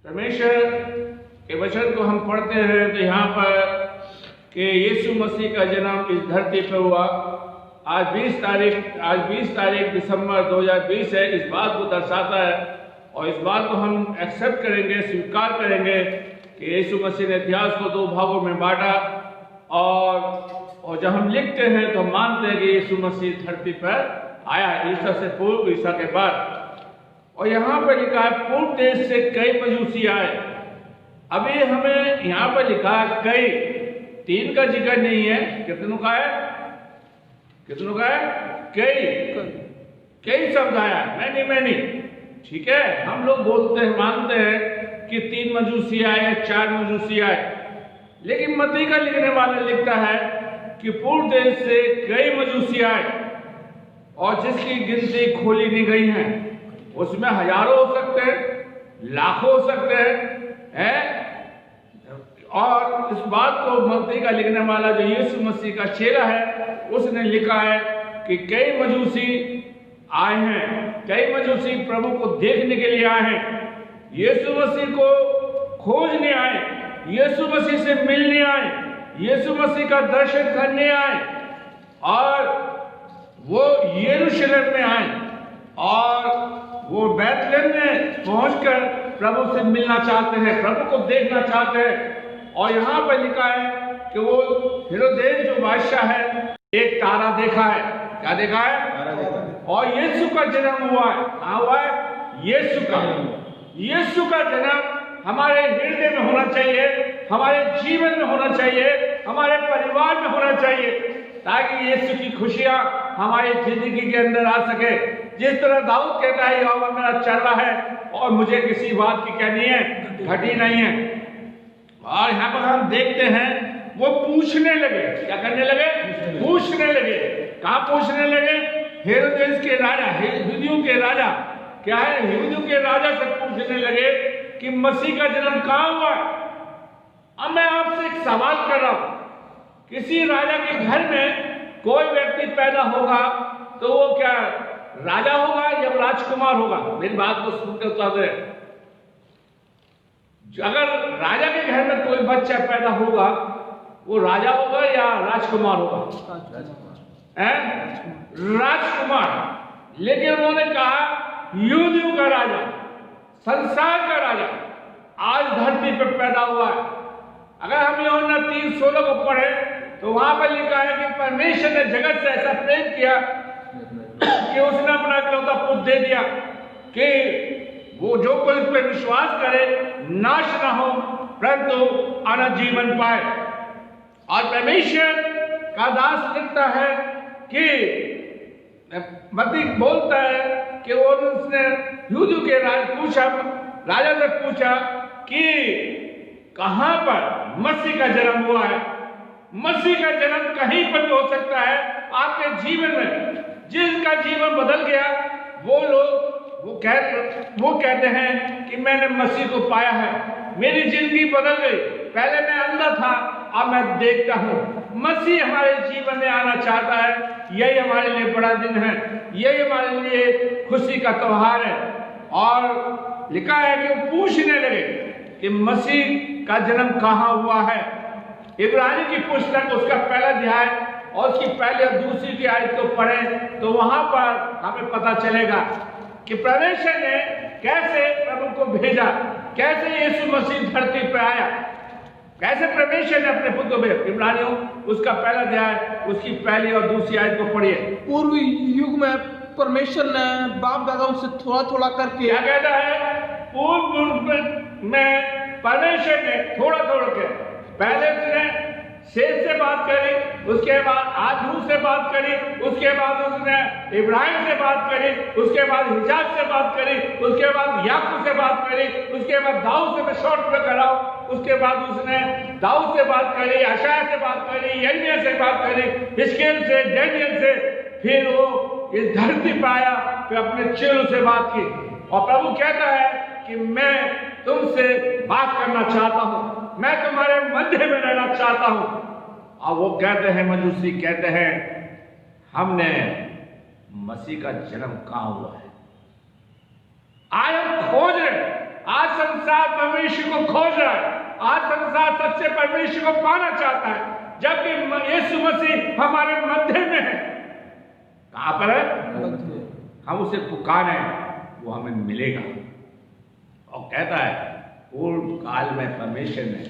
परमेश्वर के वचन को हम पढ़ते हैं तो यहाँ पर कि यीशु मसीह का जन्म इस धरती पर हुआ। आज 20 तारीख दिसंबर 2020 है। इस बात को दर्शाता है और इस बात को हम एक्सेप्ट करेंगे, स्वीकार करेंगे कि यीशु मसीह ने इतिहास को 2 भागों में बांटा और जब हम लिखते हैं तो हम मानते हैं कि यीशु मसीह धरती पर आया, ईसा से पूर्व, ईसा के बाद। और यहाँ पर लिखा है पूर्व देश से कई मजूसी आए। अभी हमें यहाँ पर लिखा है कई, 3 का जिक्र नहीं है। कितनों का है? कितनों का है? कई शब्द आया, मैनी। ठीक है, हम लोग बोलते हैं, मानते हैं कि 3 मजूसी आए, 4 मजूसी आए, लेकिन मत्ती का लिखने वाला लिखता है कि पूर्व देश से कई मजूसी आए और जिसकी गिनती खोली नहीं गई है। उसमें हजारों हो सकते हैं, लाखों हो सकते हैं। और इस बात को मत्ती का लिखने वाला जो यीशु मसीह का चेला है उसने लिखा है कि कई मजूसी आए हैं, कई मजूसी प्रभु को देखने के लिए आए हैं। यीशु मसीह को खोजने आए, यीशु मसीह से मिलने आए, यीशु मसीह का दर्शन करने आए और वो यरूशलेम में आए और वो बैतलहम में पहुंचकर प्रभु से मिलना चाहते हैं, प्रभु को देखना चाहते हैं। और यहाँ पर लिखा है कि वो हेरोदेस जो बादशाह है, एक तारा देखा है। क्या देखा है? और यीशु का जन्म हुआ है। कहाँ हुआ है? यीशु का जन्म हमारे हृदय में होना चाहिए, हमारे जीवन में होना चाहिए, हमारे परिवार में होना चाहिए, ताकि यीशु की खुशियां हमारी जिंदगी के अंदर आ सके। जिस तरह दाऊद कहता है, यहोवा मेरा चरवाहा है और मुझे किसी बात की क्या नहीं है, घटी नहीं है। और यहाँ पर हम देखते हैं वो पूछने लगे। क्या करने लगे? पूछने लगे। कहाँ पूछने लगे? हेरोदेस के राजा, यहूदियों के राजा, क्या है, यहूदियों के राजा से पूछने लगे कि मसीह का जन्म कहाँ हुआ है। अब मैं आपसे एक सवाल कर रहा हूं, किसी राजा के घर में कोई व्यक्ति पैदा होगा तो वो क्या राजा होगा या राजकुमार होगा? मेरी बात को सुनकर उत्तर दें। अगर राजा के घर में कोई बच्चा पैदा होगा वो राजा होगा या राजकुमार होगा? राजकुमार। लेकिन उन्होंने कहा यहूदियों का राजा, संसार का राजा आज धरती पर पैदा हुआ है। अगर हम यूहन्ना 3:16 को पढ़े तो वहां पर लिखा है कि परमेश्वर ने जगत से ऐसा प्रेम किया कि उसने अपना इकलौता पुत्र दे दिया कि वो जो कोई उस पर विश्वास करे नाश ना हो परंतु अनंत जीवन पाए। और परमेश्वर का दास लिखता है कि मत्ती बोलता है कि उसने यहूदियों के राजा से पूछा कि कहां पर मसीह का जन्म हुआ है। मसीह का जन्म कहीं पर भी हो सकता है। आपके जीवन में जिसका जीवन बदल गया वो लोग वो कहते हैं कि मैंने मसीह को पाया है, मेरी जिंदगी बदल गई, पहले मैं अंधा था अब मैं देखता हूं। मसीह हमारे जीवन में आना चाहता है। यही हमारे लिए बड़ा दिन है, यही हमारे लिए खुशी का त्योहार है। और लिखा है कि वो पूछने लगे कि मसीह का जन्म कहाँ हुआ है। इब्रानी की पुस्तक उसका पहला अध्याय और उसकी पहली और दूसरी की आयत को पढ़ें तो वहां पर हमें पता चलेगा कि परमेश्वर ने कैसे प्रभु को भेजा, कैसे यीशु मसीह धरती पर आया, कैसे परमेश्वर ने अपने पुत्र को भेजा। इब्रानियों उसका पहला अध्याय उसकी पहली और दूसरी आयत को पढ़िए। पूर्व युग में परमेश्वर ने बाप दादाओं से थोड़ा करके, क्या कहता है? पूर्व में परमेश्वर ने थोड़ा के पहले उसने शेष से बात करी, उसके बाद आदू से बात करी, उसके बाद उसने इब्राहिम से बात करी, उसके बाद हिजाज से बात करी, उसके बाद याकूब से बात करी, उसके बाद दाऊद से, मैं शॉर्ट में कर रहा हूं, उसके बाद उसने दाऊद से बात करी, यशायाह से बात करी, यिर्मयाह से बात करी, हिजकिय्याह से, दानियेल से, फिर वो इस धरती पर आया, फिर अपने चेलों से बात की। और प्रभु कहता है कि मैं तुमसे बात करना चाहता हूं, मैं तुम्हारे मध्य में रहना चाहता हूं। और वो कहते हैं, मजूसी कहते हैं, हमने मसीह का जन्म कहां हुआ है। आज हम खोज रहे, आज संसार संसार परमेश्वर को खोज रहा है, आज संसार सच्चे परमेश्वर को पाना चाहता है, जबकि यीशु मसीह हमारे मध्य में है। कहां पर है? हम उसे पुकारें, वो हमें मिलेगा। और कहता है पूर्व काल में परमेश्वर ने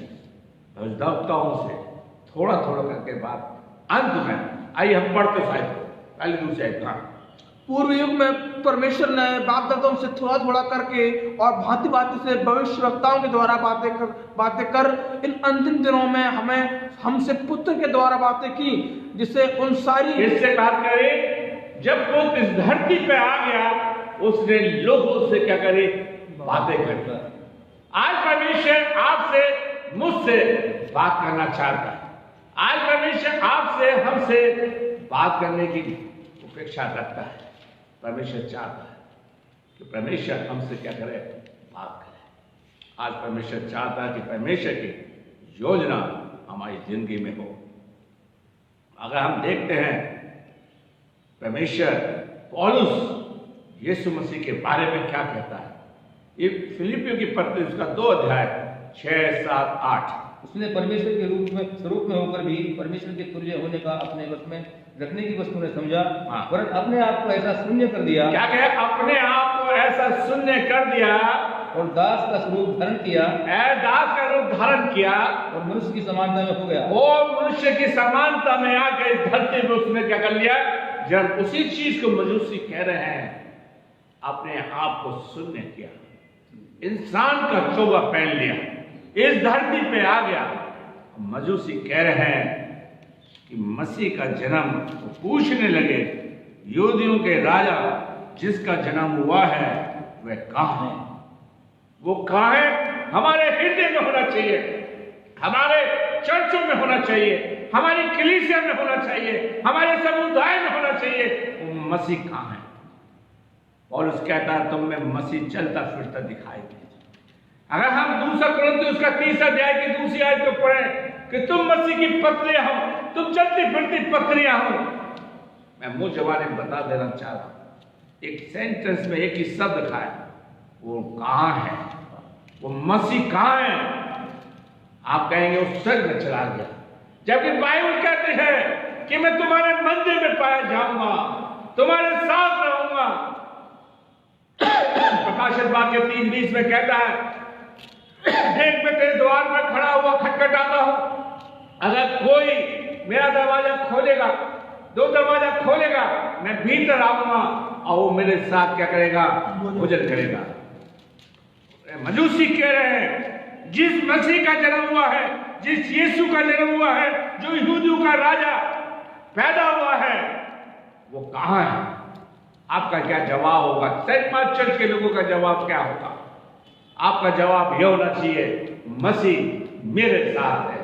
भविष्यवक्ताओं से थोड़ा थोड़ा करके बात, अंत में आइए हम पढ़ते साहिब पहले दूसरे कहा पूर्व युग में परमेश्वर ने बाप दादाओं से थोड़ा थोड़ा करके और भांति भांति से भविष्यवक्ताओं के द्वारा बातें कर इन अंतिम दिनों में हमसे पुत्र के द्वारा बातें की, जिससे उन सारी इससे बात करें। जब पुत्र इस धरती पे आ गया, उसने लोगों से क्या करे? बातें कर। आज परमेश्वर आपसे मुझसे बात करना चाहता है। आज परमेश्वर आपसे हमसे बात करने की अपेक्षा रखता है। परमेश्वर चाहता है कि परमेश्वर हमसे क्या करे? बात करे। आज परमेश्वर चाहता है कि परमेश्वर की योजना हमारी जिंदगी में हो। अगर हम देखते हैं परमेश्वर पौलुस यीशु मसीह के बारे में क्या कहता है, ये फिलिपियों की पत्री उसका 2 अध्याय 6, 7, 8। उसने परमेश्वर के स्वरूप में होकर भी परमेश्वर के तुल्य होने का अपने वश में रखने की वस्तु ने समझा, वरन अपने आप को ऐसा शून्य कर दिया। क्या कहे? अपने आप को ऐसा शून्य कर दिया और दास का स्वरूप धारण किया। दास का रूप धारण किया और मनुष्य की समानता में हो गया। वो मनुष्य की समानता में आकर इस धरती में उसने क्या कर लिया? जब उसी चीज को मजूसी कह रहे हैं, अपने आप को शून्य किया, इंसान का चोगा पहन लिया, इस धरती पे आ गया। मजूसी कह रहे हैं कि मसीह का जन्म, तो पूछने लगे यहूदियों के राजा जिसका जन्म हुआ है वह कहाँ है? वो कहाँ है? हमारे हृदय में होना चाहिए, हमारे चर्चों में होना चाहिए, हमारी कलीसिया में होना चाहिए, हमारे समुदाय में होना चाहिए। वो मसीह कहाँ है? पौलुस कहता है तुम में मसीह चलता फिरता दिखाई दे। अगर हम 2 कुरिन्थियों उसका 30 अध्याय की दूसरी आयत को पढ़ें कि तुम मसीह की पत्रियां हो, तुम चलती फिरती पत्रियां हो। मैं मुंह जवानी बता देना चाह रहा हूं, एक सेंटेंस में एक ही शब्द खाए, वो कहां है? वो मसीह कहां है? आप कहेंगे वो स्वर्ग में चला गया, जबकि बाइबल कहते हैं कि मैं तुम्हारे मंदिर में पाया जाऊंगा, तुम्हारे साथ रहूंगा। प्रकाशित वाक्य 3:20 में कहता है देख मैं तेरे द्वार पर खड़ा हुआ खटखटाता हूं, अगर कोई मेरा दरवाजा खोलेगा, 2 दरवाजा खोलेगा, मैं भीतर आऊंगा और वो मेरे साथ क्या करेगा? भोजन करेगा। मजूसी कह रहे हैं जिस मसीह का जन्म हुआ है, जिस यीशु का जन्म हुआ है, जो यहूदियों का राजा पैदा हुआ है, वो कहां है? आपका क्या जवाब होगा? सेंट मार्क चर्च के लोगों का जवाब क्या होगा? आपका जवाब यह होना चाहिए मसीह मेरे साथ है,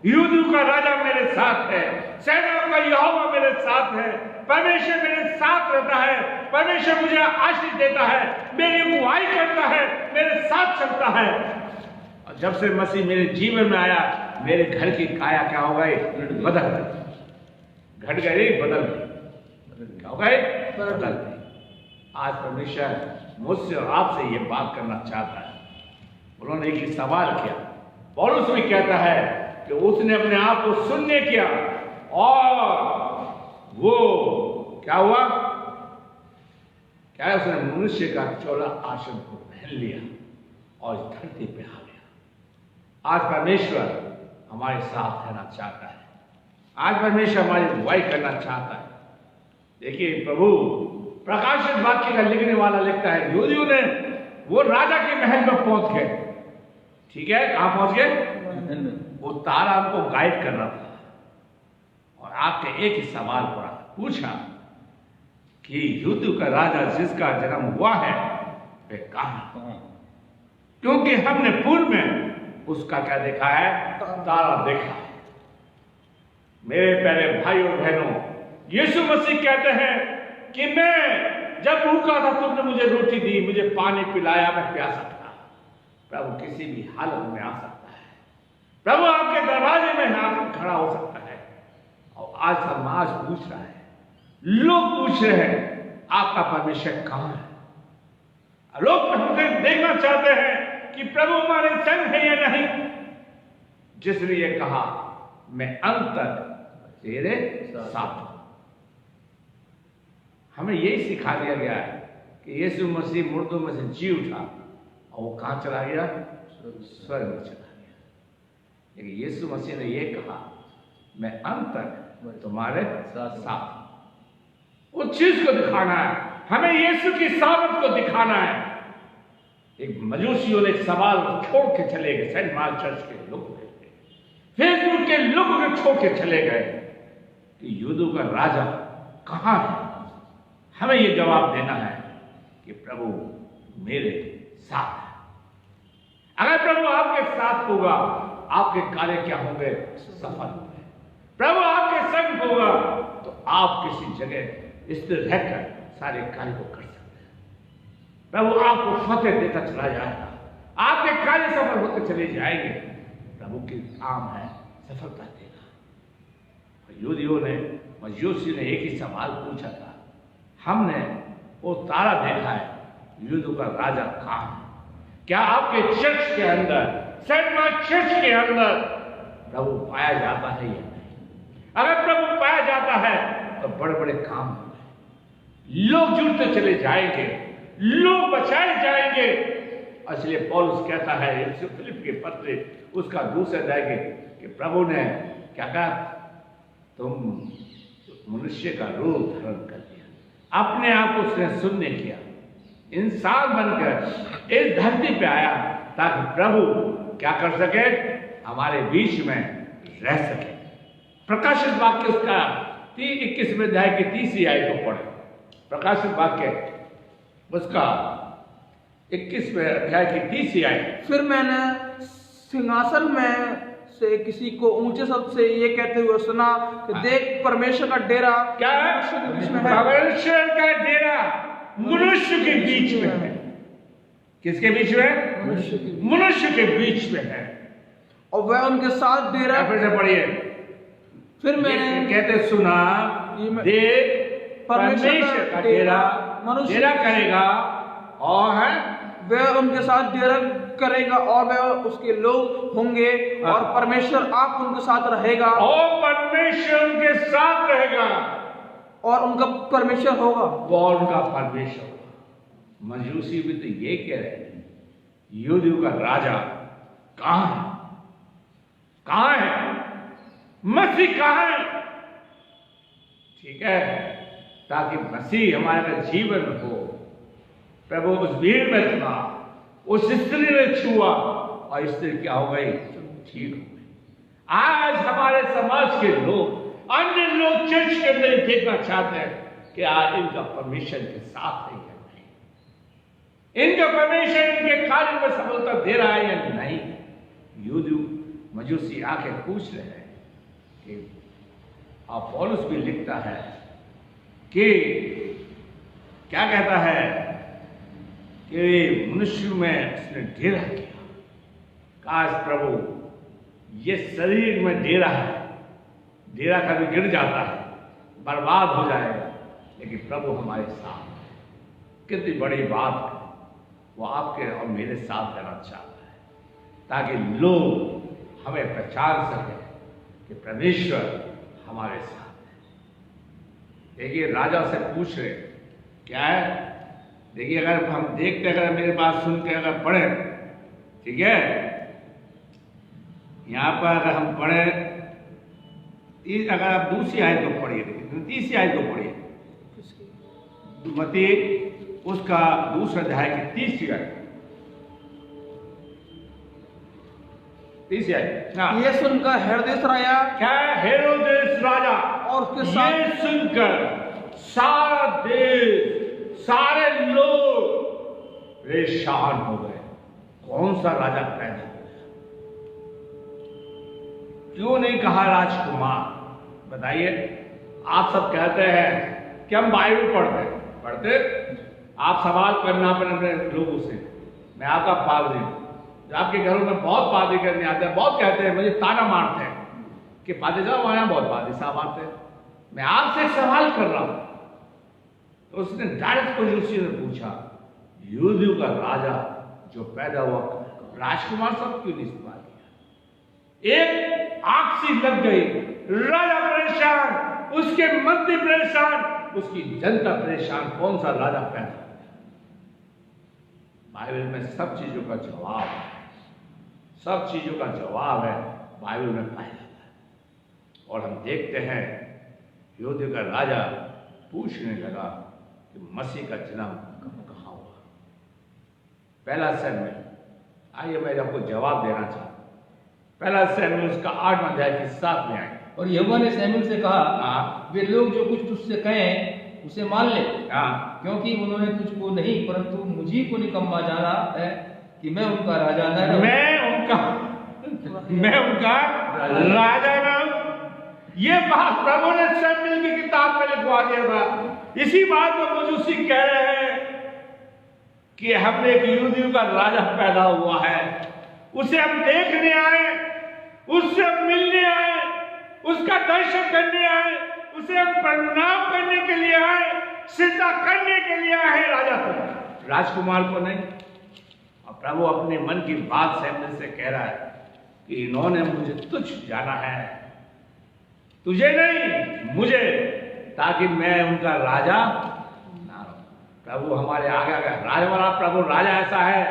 यहूदियों का राजा मेरे साथ है, सेनाओं का यहोवा मेरे साथ है, परमेश्वर मेरे साथ रहता है, परमेश्वर मुझे आशीष देता है, मेरी अगुवाई करता है, मेरे साथ चलता है। और जब से मसीह मेरे जीवन में आया, मेरे घर की काया क्या हो गई? बदल गई। घट गई, बदल गई। क्या हो गई? बदल गई। आज परमेश्वर मुझसे और आपसे ये बात करना चाहता है। उन्होंने एक सवाल किया, पौलुस भी कहता है कि उसने अपने आप को शून्य किया और वो क्या हुआ? क्या उसने मनुष्य का चौला आसन को पहन लिया और इस धरती पे आ गया। आज परमेश्वर हमारे साथ रहना चाहता है, आज परमेश्वर हमारी अगुवाई करना चाहता है। देखिए प्रभु प्रकाशित वाक्य का लिखने वाला लिखता है यहूदियों ने वो राजा के महल में पहुंच गए। ठीक है, कहां पहुंच गए? वो तारा हमको गाइड कर रहा था और आपके एक ही सवाल पूछा कि यहूदियों का राजा जिसका जन्म हुआ है वे कहां? क्योंकि हमने पूर्व में उसका क्या देखा है? तारा देखा है। मेरे प्यारे भाइयों बहनों, यीशु मसीह कहते हैं कि मैं जब भूखा था तुमने मुझे रोटी दी, मुझे पानी पिलाया, मैं प्यासा था। प्रभु किसी भी हालत में आ सकता है, प्रभु आपके दरवाजे में खड़ा हो सकता है। और आज समाज पूछ रहा है, लोग पूछ रहे हैं आपका परमेश्वर कहां है? लोग देखना चाहते हैं कि प्रभु हमारे संग है या नहीं। जिसने ये कहा मैं अंत तक तेरे साथ हूं। हमें यही सिखा दिया गया है कि यीशु मसीह मुर्दों में से जी उठा और वो कहां चला गया? स्वर्ग में चला गया। लेकिन यीशु मसीह ने यह कहा मैं अंत तक तुम्हारे साथ हूं। उस चीज को दिखाना है हमें, यीशु की सामर्थ को दिखाना है। एक मजूसियों ने एक सवाल छोड़ के चले गए, सेंट मार्क चर्च के लोग, फेसबुक के लोग छोड़ के चले गए कि यूदों का राजा कहां है। हमें यह जवाब देना है कि प्रभु मेरे साथ है। अगर प्रभु आपके साथ होगा आपके कार्य क्या होंगे? सफल होंगे। प्रभु आपके संग होगा तो आप किसी जगह स्थिर रहकर सारे कार्य को कर सकते हैं। प्रभु आपको फतेह देता चला जाएगा, आपके कार्य सफल होते चले जाएंगे। प्रभु की काम है सफलता देना। यूदियों ने, मजूसी ने एक ही सवाल पूछा था, हमने वो तारा देखा है, यूदों का राजा कहां है? क्या आपके चर्च के अंदर, सेंट मार्क चर्च के अंदर प्रभु पाया जाता है या नहीं? अगर प्रभु पाया जाता है तो बड़े बड़े काम होंगे, लोग जुड़ते चले जाएंगे, लोग बचाए जाएंगे। इसलिए पौलुस कहता है फिलिप के पत्र उसका दूसरे अध्याय कि प्रभु ने क्या कहा? तुम मनुष्य का रूप धारण कर लिया, अपने आप को उसने शून्य किया, इंसान बनकर इस धरती पे आया ताकि प्रभु क्या कर सके? हमारे बीच में रह सके। प्रकाशित वाक्य उसका 21वें अध्याय की 30वीं आयत को पढ़े। प्रकाशित वाक्य उसका 21वें अध्याय की 30वीं आयत। फिर मैंने सिंहासन में से किसी को ऊंचे शब्द से ये कहते हुए सुना कि देख परमेश्वर का डेरा क्या है? मनुष्य के बीच में है। परमेश्वर का डेरा मनुष्य के बीच में है। किसके बीच में? मनुष्य के बीच में है। और वह उनके साथ डेरा। फिर से पढ़िए। फिर मैंने कहते सुना देख परमेश्वर का डेरा डेरा करेगा और है वह उनके साथ डेरा करेगा और वह उसके लोग होंगे और परमेश्वर आप उनके साथ रहेगा और परमेश्वर उनके साथ रहेगा और उनका परमेश्वर होगा। वो उनका परमेश्वर होगा। मजूसी भी तो ये कह रहे हैं यूदियों का राजा कहां है? कहां है मसीह? कहां है? ठीक है, ताकि मसीह हमारे जीवन हो। प्रभु उस भीड़ में था, उस स्त्री ने छुआ और स्त्री क्या हो गई? ठीक हो गई। आज हमारे समाज के लोग, अन्य लोग चर्च के अंदर देखना चाहते हैं कि आज इनका परमेश्वर के साथ है या नहीं, इनका परमेश्वर इनके कार्य में सफलता दे रहा है या नहीं। यूदू मजूसी आके पूछ रहे हैं कि आप पौलुस भी लिखता है कि क्या कहता है कि मनुष्य में उसने डेरा किया। काश प्रभु ये शरीर में डेरा है, डेरा कभी गिर जाता है, बर्बाद हो जाएगा, लेकिन प्रभु हमारे साथ है। कितनी बड़ी बात है, वो आपके और मेरे साथ करना चाहता है ताकि लोग हमें पहचान सके कि परमेश्वर हमारे साथ है। देखिए राजा से पूछ रहे क्या है? देखिए अगर हम देखते, अगर मेरे बात सुन के अगर पढ़े, ठीक है, यहां पर अगर हम पढ़े, अगर आप दूसरी आयत को पढ़िए, तीसरी आयत को पढ़िए, मत्ती उसका दूसरा अध्याय की तीसरी आयत। ये सुनकर हेरोदेस राजा, क्या हेरोदेस राजा और उसके साथ ये सुनकर सारा देश, सारे लोग परेशान हो गए। कौन सा राजा पैदा हो गया? क्यों नहीं कहा राजकुमार? बताइए। आप सब कहते हैं कि हम बाइबल पढ़ते, आप सवाल करना अपने लोगों से। मैं आपका पादरी हूं, आपके घरों में बहुत पादरी करने आते हैं, बहुत कहते हैं, मुझे ताना मारते हैं कि पादरी साहब हमारे यहाँ बहुत पादरी साहब आते हैं। मैं आपसे एक सवाल कर रहा हूं। तो उसने डायरेक्ट मजूसी ने पूछा, यूदियों का राजा जो पैदा हुआ राजकुमार सब क्यों नहीं इस्तेमाल किया? एक आग सी लग गई, राजा परेशान, उसके मंत्री परेशान, उसकी जनता परेशान, कौन सा राजा पैदा हो गया? बाइबल में सब चीजों का जवाब है, सब चीजों का जवाब है बाइबल में पाया जाता है। और हम देखते हैं यहूदियों का राजा पूछने लगा कि मसीह का जन्म कहाँ हुआ? पहला सैमुएल, आइए मैं आपको जवाब देना चाहता हूं। पहला सैमुएल उसका 8वां अध्याय की 7 में आए। और यहोवा ने सैमुएल से कहा, वे लोग जो कुछ तुझसे कहें उसे मान ले, क्योंकि उन्होंने तुझको नहीं परंतु मुझी को निकम्मा जाना है कि मैं उनका राजा न रहूं। मैं उनका राजा न हूं। ये बात प्रभु ने सैमुएल की किताब में लिखवा दिया था। इसी बात को मजूसी कह रहे हैं कि हमने एक यहूदियों का राजा पैदा हुआ है, उसे हम देखने आए, उससे हम मिलने आए, उसका दर्शन करने आए, उसे हम प्रणाम करने के लिए आए, सिजदा करने के लिए आए राजा को, राजकुमार को नहीं। और प्रभु अपने मन की बात सैमुएल से कह रहा है कि इन्होंने मुझे तुझ जाना है, तुझे नहीं मुझे, ताकि मैं उनका राजा ना रहूं। प्रभु हमारे आगे आगे राजा वाला प्रभु राजा ऐसा है,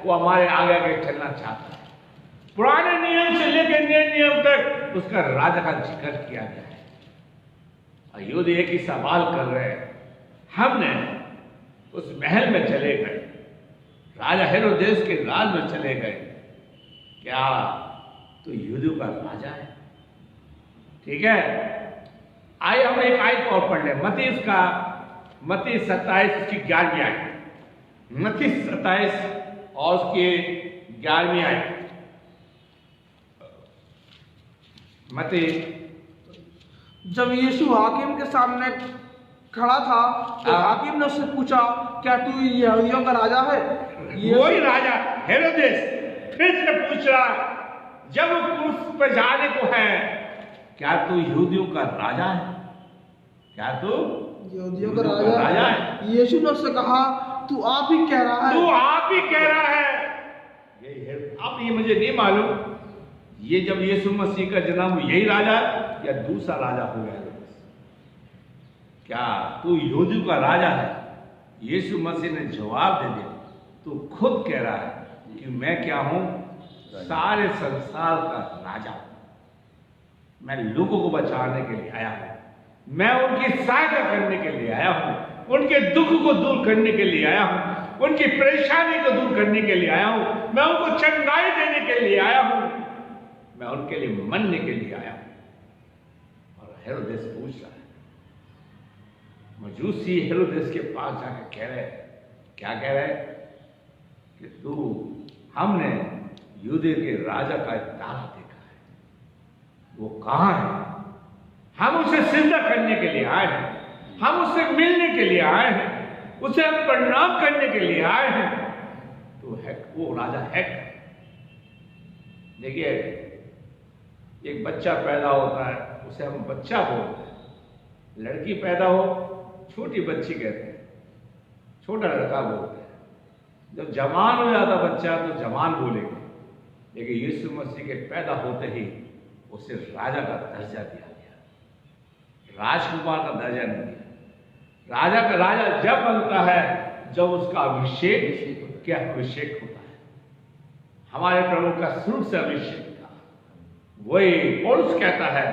वो हमारे आगे आगे चलना चाहता है। पुराने नियम से लेकर नए नियम तक उसका राजा का जिक्र किया गया है। और यहूदी एक ही सवाल कर रहे हैं, हमने उस महल में चले गए, राजा हेरोदेस के राज में चले गए, क्या तो यहूदियों का राजा है? ठीक है, आइए हम एक आयत और पढ़ लें। मत्ती 27 की 11वीं आयत, मत्ती 27 और उसकी 11वीं आयत। मत्ती, जब यीशु हाकिम के सामने खड़ा था तो हाकिम ने उससे पूछा, क्या तू यहूदियों का राजा है? वही राजा हेरोदेस फिर से पूछ रहा, जब वो क्रूस पर जाने को है, क्या तू यहूदियों का राजा है? क्या तू यहूदियों का राजा है? यीशु ने उससे कहा, तू आप ही कह रहा है। तू आप ही कह रहा है। यही है। अब ये मुझे नहीं मालूम, ये जब यीशु मसीह का जन्म यही राजा या दूसरा राजा हो गया? क्या तू यहूदियों का राजा है? यीशु मसीह ने जवाब दे दिया, तू खुद कह रहा है कि मैं क्या हूं? सारे संसार का राजा। मैं लोगों को बचाने के लिए आया हूं, मैं उनकी सहायता करने के लिए आया हूं, उनके दुख को दूर करने के लिए आया हूं, उनकी परेशानी को दूर करने के लिए आया हूं, मैं उनको चंगाई देने के लिए आया हूं, मैं उनके लिए मनने के लिए आया हूं। और हेरोदेस पूछ रहा है, मजूसी हेरोदेस के पास जाकर कह रहे, क्या कह रहे कि तू, हमने यहूदियों के राजा का एक तारा देखा है, वो कहां है? हम उसे सिजदा करने के लिए आए हैं, हम उससे मिलने के लिए आए हैं, उसे हम प्रणाम करने के लिए आए हैं। तो है वो राजा है। देखिए, एक बच्चा पैदा होता है, उसे हम बच्चा बोलते हैं। लड़की पैदा हो, छोटी बच्ची कहते हैं, छोटा लड़का बोलते हैं। जब जवान हो जाता बच्चा तो जवान बोलेंगे। लेकिन यीशु मसीह के पैदा होते ही उसे राजा का दर्जा दिया गया, राजकुमार का दर्जा नहीं दिया। राजा का राजा जब बनता है जब उसका अभिषेक, क्या अभिषेक होता है? हमारे प्रभु का शुरू से अभिषेक था। वही पौलुस कहता है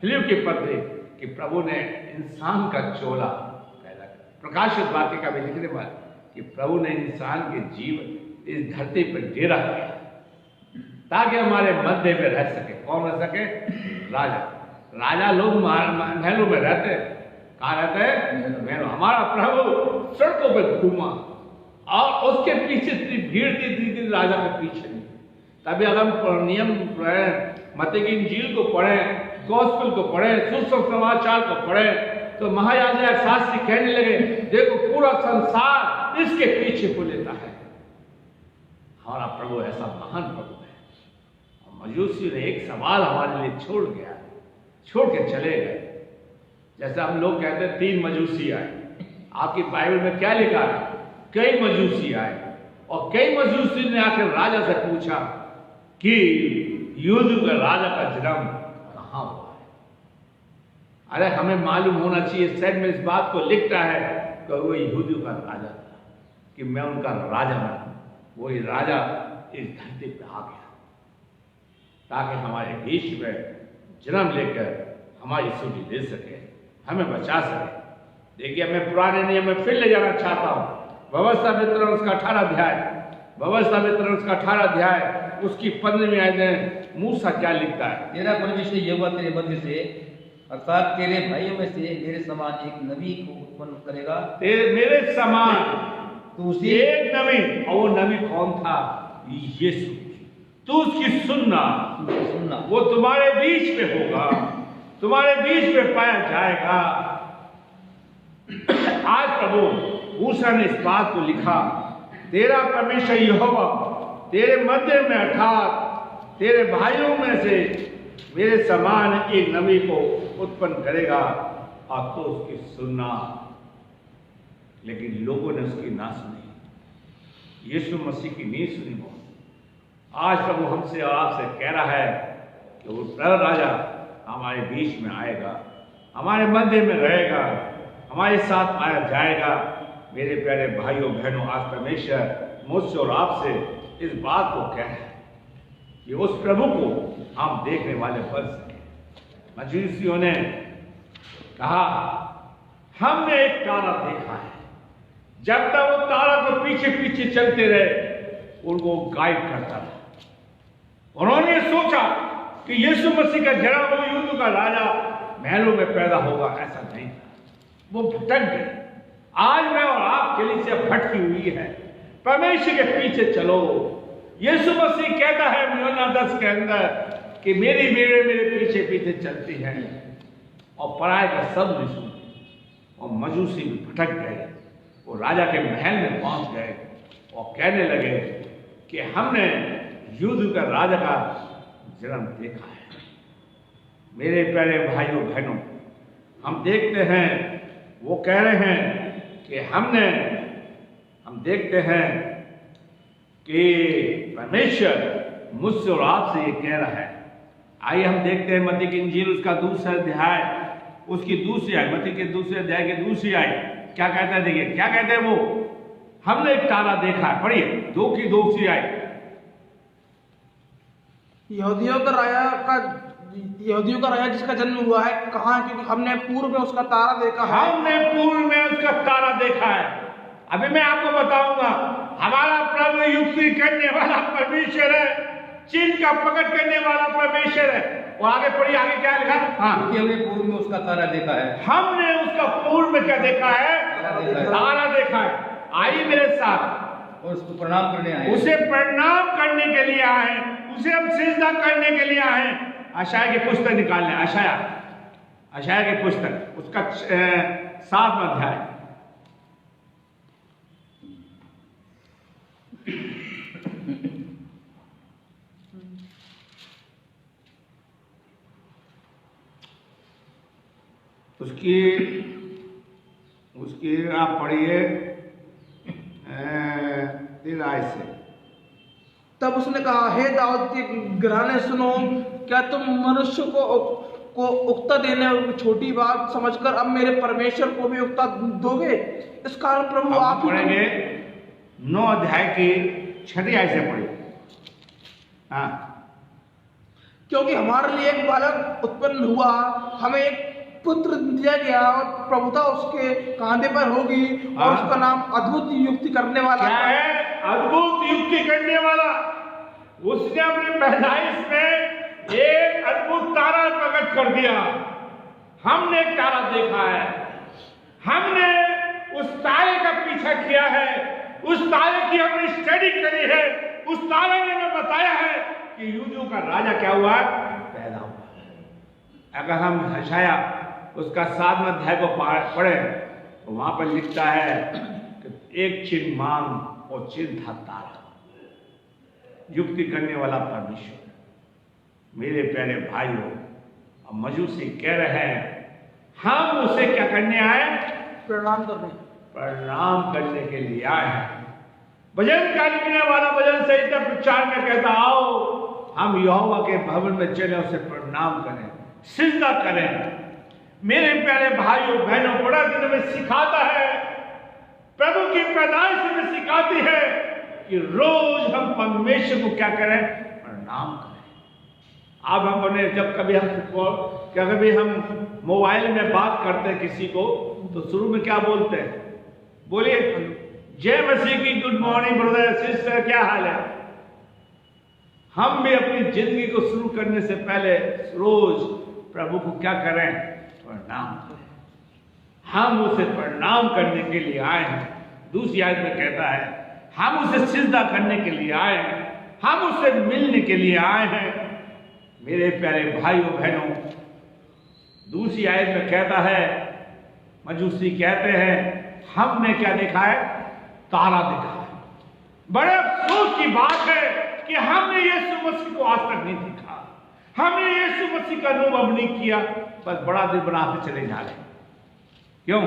फिलिप्पियों के पत्र कि प्रभु ने इंसान का चोला पैदा किया। प्रकाशित वाक्य का भी लिखने वाला कि प्रभु ने इंसान के जीवन इस धरती पर डेरा किया ताकि हमारे मध्य में रह सके। कौन रह सके? राजा। राजा लोग महलों में रहते, कहाँ रहते हैं? महलों। हमारा प्रभु सड़कों पर घूमा और उसके पीछे इतनी भीड़ थी राजा के पीछे नहीं। तभी अगर हम नियम मत्ती की इंजील को पढ़ें, गॉस्पेल को पढ़ें, सुसमाचार को पढ़ें, तो महायाजक शास्त्री कहने लगे, देखो पूरा संसार इसके पीछे को लेता है। हमारा प्रभु ऐसा महान प्रभु है। और मजूसी ने एक सवाल हमारे लिए छोड़ के चले गए। जैसे हम लोग कहते हैं 3 मजूसी आए। आपकी बाइबल में क्या लिखा है? कई मजूसी आए और कई मजूसी ने आकर राजा से पूछा कि यूदू का राजा का जन्म कहाँ हुआ है। अरे हमें मालूम होना चाहिए, शायद में इस बात को लिखता है कि वो यहूदियों का राजा था, कि मैं उनका राजा हूं। वही राजा इस धरती पे आ गया ताकि हमारे देश में जन्म लेकर हमारी छुट्टी दे सके, हमें बचा सके। देखिए, मैं पुराने नियम में फिर ले जाना चाहता हूं। व्यवस्था वितरण उसका 18 अध्याय, व्यवस्था वितरण उसका 18 अध्याय उसकी 15वीं आयत में मूसा क्या लिखता है। तेरा परमेश्वर यहोवा तेरे मध्य से अर्थात तेरे भाइयों में से मेरे समान एक नबी को उत्पन्न करेगा। मेरे समान तो उसी एक नबी, और वो नबी कौन था? यीशु। तू उसकी सुनना, वो तुम्हारे बीच में होगा, तुम्हारे बीच में पाया जाएगा। आज प्रभु मूसा ने इस बात को लिखा, तेरा परमेश्वर यहोवा तेरे मध्य में अर्थात तेरे भाइयों में से मेरे समान एक नबी को उत्पन्न करेगा और तो उसकी सुनना। लेकिन लोगों ने उसकी ना सुनी, यीशु मसीह की नहीं सुनी। वो आज प्रभु हमसे और आपसे कह रहा है कि वो राजा हमारे बीच में आएगा, हमारे मध्य में रहेगा, हमारे साथ पाया जाएगा। मेरे प्यारे भाइयों बहनों, आज परमेश्वर मुझसे और आपसे इस बात को कह है कि उस प्रभु को हम देखने वाले बन सके। मजूसियों ने कहा, हमने एक तारा देखा है। जब तक वो तारा को पीछे पीछे चलते रहे, उनको गाइड करता था। उन्होंने सोचा कि यीशु मसीह का जन्म वो यूदू का राजा महलों में पैदा होगा, ऐसा नहीं था। वो भटक गए। आज मैं और आप कलीसिया भटकी हुई है। परमेश्वर के पीछे चलो। यीशु मसीह कहता है यूहन्ना 10 के अंदर कि मेरी भेड़ें मेरे पीछे पीछे चलती हैं और पराये का सब नहीं सुनती। और मजूसी भी भटक गए, वो राजा के महल में पहुंच गए और कहने लगे कि हमने यूदू का राजा का जन्म देखा है। मेरे प्यारे भाइयों बहनों, हम देखते हैं, वो कह रहे हैं कि हम देखते हैं कि परमेश्वर मुझसे और आपसे ये कह रहा है। आइए हम देखते हैं मत्ती की इंजील उसका दूसरा अध्याय, उसकी दूसरी आय, मत्ती के दूसरे अध्याय की दूसरी आय क्या कहता है। देखिए क्या कहते हैं वो, हमने एक तारा देखा है। पढ़िए 2 की दूसरी आय। यहूदियों का राजा जिसका जन्म हुआ है कहाँ है? क्योंकि हमने पूर्व में उसका तारा देखा है। हमने पूर्व में उसका तारा देखा है। अभी मैं आपको बताऊंगा, हमारा प्रभु युक्ति करने वाला परमेश्वर है, चिन्ह का प्रकट करने वाला परमेश्वर है। और आगे पढ़िए, आगे क्या लिखा? हाँ, हमने पूर्व में उसका तारा देखा है। हमने उसका पूर्व में क्या देखा है? तारा देखा है। आइए मेरे साथ, और उसको प्रणाम करने आए, उसे प्रणाम करने के लिए आए, उसे हम सिजदा करने के लिए आए। अशाया की पुस्तक निकाल लें, अशाया की पुस्तक उसका 7वां अध्याय। उसकी आप पढ़िए 3 आयत से। तब उसने कहा, हे दाऊद के घराने सुनो, क्या तुम मनुष्य को उक्ता देने छोटी बात समझकर अब मेरे परमेश्वर को भी उक्ता दोगे? इस कारण प्रभु आप पढ़ेंगे 9 अध्याय की 6 आयत से पढ़िए। हाँ, क्योंकि हमारे लिए एक बालक उत्पन्न हुआ, हमें एक पुत्र दिया गया और प्रभुता उसके कांधे पर होगी और उसका नाम अद्भुत युक्ति करने वाला है। अद्भुत युक्ति करने वाला। उसने अपनी पैदाइश में एक अद्भुत तारा प्रकट कर दिया। हमने एक तारा देखा है, हमने उस तारे का पीछा किया है, उस तारे की हमने स्टडी करी है। उस तारे ने हमें बताया है कि यूदू का राजा क्या हुआ, पैदा हुआ। अगर हम हशाया उसका 7वां अध्याय को पढ़े तो वहां पर लिखता है कि एक चिन्ह मांग और चिन्ह था तारा। युक्ति करने वाला परमेश्वर। मेरे प्यारे भाइयों, अब मजूसी कह रहे हैं हम उसे क्या करने आए? प्रणाम करने के लिए आए हैं। भजन का लिखने वाला भजन संहिता प्रचार में कहता, आओ हम यहोवा के भवन में चले, उसे प्रणाम करें, सिजदा करें। मेरे प्यारे भाइयों बहनों, बड़ा दिन में सिखाता है, प्रभु की पैदाइश में सिखाती है कि रोज हम परमेश्वर को क्या करें, प्रणाम करें। अब हम बने जब कभी हम मोबाइल में बात करते हैं किसी को, तो शुरू में क्या बोलते हैं? बोलिए, जय मसीह की, गुड मॉर्निंग ब्रदर सिस्टर, क्या हाल है? हम भी अपनी जिंदगी को शुरू करने से पहले रोज प्रभु को क्या करें, प्रणाम करें। हम उसे प्रणाम करने के लिए आए हैं। दूसरी आयत में कहता है हम उसे सिजदा करने के लिए आए हैं, हम उसे मिलने के लिए आए हैं। मेरे प्यारे भाइयों बहनों, दूसरी आयत में कहता है, मजूसी कहते हैं हमने क्या देखा है, तारा देखा है। बड़े अफसोस की बात है कि हमने यीशु मसीह को आज तक नहीं देखा, हमने यीशु मसीह का अनुभव नहीं किया, बस बड़ा दिन बनाते चले जा रहे। क्यों?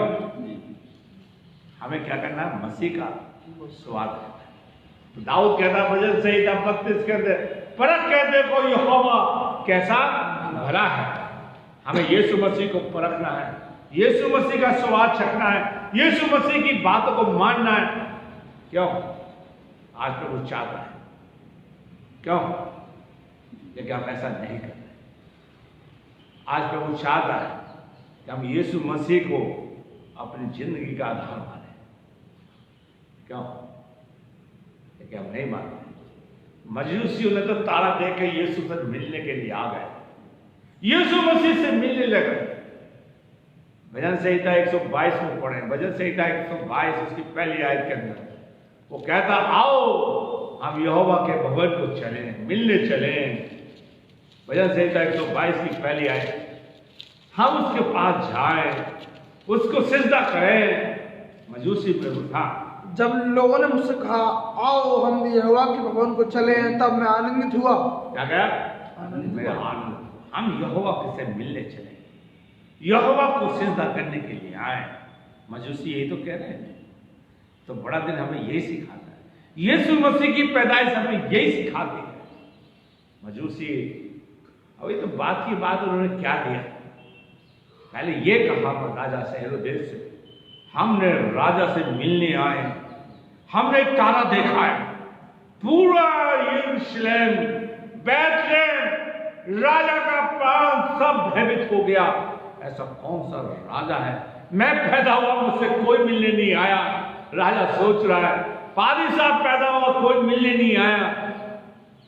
हमें क्या करना है, मसीह का स्वाद करना है। दाऊद कहता भजन संहिता 32 कहते, परख के देखो यहोवा कैसा भला है। हमें यीशु मसीह को परखना है, यीशु मसीह का स्वाद चखना है, यीशु मसीह की बातों को मानना है। क्यों? आज प्रभु चाहता है, क्यों? लेकिन हम ऐसा नहीं करते। आज प्रभु चाहता है कि हम यीशु मसीह को अपनी जिंदगी का आधार माने। क्यों? लेकिन हम नहीं मानते। मजूसियों ने तो तारा देख के यीशु से मिलने के लिए आ गए, यीशु मसीह से मिलने लगे। भजन संहिता 122 में पढ़े, भजन संहिता 122 उसकी पहली आयत के अंदर वो कहता, आओ हम यहोवा के भवन को चलें, मिलने चलें। भजन संहिता 122 की पहली आयत, हम उसके पास जाएं, उसको सिजदा करें। मजूसी प्रभु था। जब लोगों ने मुझसे कहा आओ हम यहोवा के भवन को चले, तब मैं आनंदित हुआ। क्या कहा? मेरा आनंद। हम यहोवा से मिलने चले, यहोवा को सिजदा करने के लिए आए। मजूसी यही तो कह रहे हैं। तो बड़ा दिन हमें यही सिखाता है, यीशु मसीह की पैदाइश हमें यही सिखाती है। मजूसी अभी तो बात की बात उन्होंने क्या दिया, पहले ये कहा राजा से, हेरोदेस से, हमने राजा से मिलने आए, हमने एक तारा देखा है, पूरा यरूशलेम, बैतलेहम, राजा का प्राण सब भयभीत हो गया। ऐसा कौन सा राजा है, मैं पैदा हुआ मुझसे कोई मिलने नहीं आया। राजा सोच रहा है, पादी साहब पैदा हुआ कोई मिलने नहीं आया,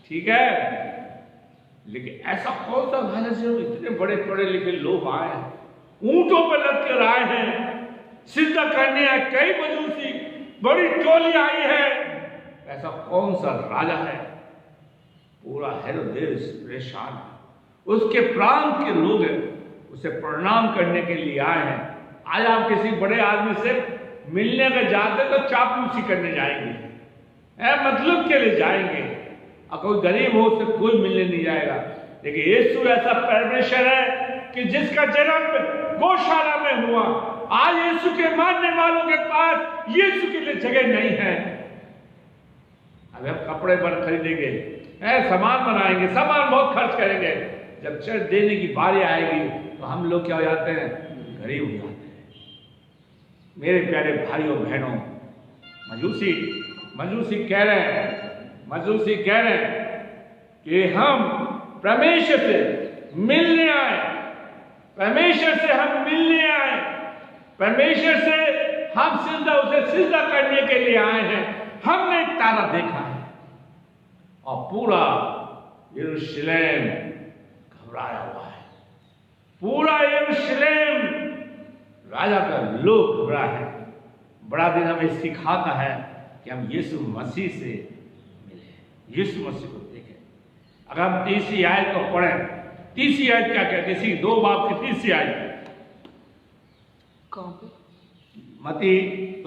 ठीक है, लेकिन ऐसा कौन सा राजा से इतने बड़े पढ़े लिखे लोग आए हैं, ऊंटों पर लग कर आए हैं, सिजदा करने आए, कई मजूसी बड़ी टोली आई है। ऐसा कौन सा राजा है? पूरा हेरोदेस परेशान है, उसके प्रांत के लोग हैं, उसे प्रणाम करने के लिए आए हैं। आज आप किसी बड़े आदमी से मिलने के जाते तो चापलूसी करने जाएंगे, मतलब के लिए जाएंगे, और कोई गरीब हो उससे कोई मिलने नहीं जाएगा। लेकिन यीशु ऐसा परमेश्वर है कि जिसका जन्म गौशाला में हुआ, आज यीशु के मानने वालों के पास यीशु के लिए जगह नहीं है। अब हम कपड़े पर खरीदेंगे, सामान बनाएंगे, सामान बहुत खर्च करेंगे, जब चर्च देने की बारी आएगी तो हम लोग क्या हो जाते हैं, गरीब हो जाते हैं। मेरे प्यारे भाइयों बहनों, मजूसी कह रहे हैं कि हम परमेश्वर से मिलने आए, परमेश्वर से हम मिलने आए, परमेश्वर से हम उसे सिजदा करने के लिए आए हैं। हमने एक तारा देखा है और पूरा यरूशलेम घबराया हुआ है, पूरा यरूशलेम राजा का लोग घबरा है। बड़ा दिन हमें सिखाता है कि हम यीशु मसीह से मिले, यीशु मसीह को देखें। अगर हम तीसरी आयत को पढ़ें, तीसरी आयत क्या कहती है, 2 बाब की तीसरी आयत, मती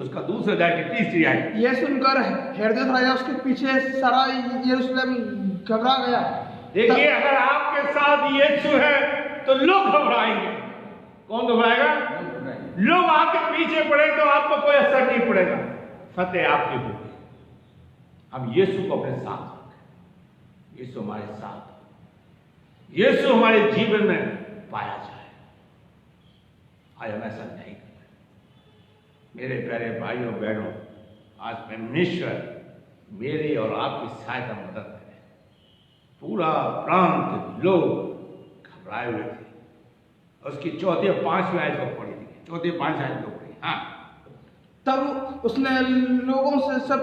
उसका दूसरे अध्याय की तीसरी आयत। यह सुनकर हेरोदेस राजा उसके पीछे सारा यरूशलेम घबरा गया। देखिए, अगर आपके साथ यीशु है तो लोग घबराएंगे। कौन घबराएगा? लोग आपके पीछे पड़े तो आपको कोई असर नहीं पड़ेगा, फतेह आपकी होगी। हम यीशु को अपने साथ रखें, यीशु हमारे साथ, यीशु हमारे जीवन में पाया जाए। आज हम ऐसा नहीं कर रहे। मेरे प्यारे भाइयों बहनों, आज परमेश्वर मेरी और आपकी सहायता मदद करे। पूरा प्रांत लोग घबराए हुए थे। उसकी 4 और 5 आयत को पढ़ी थी, 4 और 5 आयत को पढ़ी। हाँ, तब उसने लोगों से सब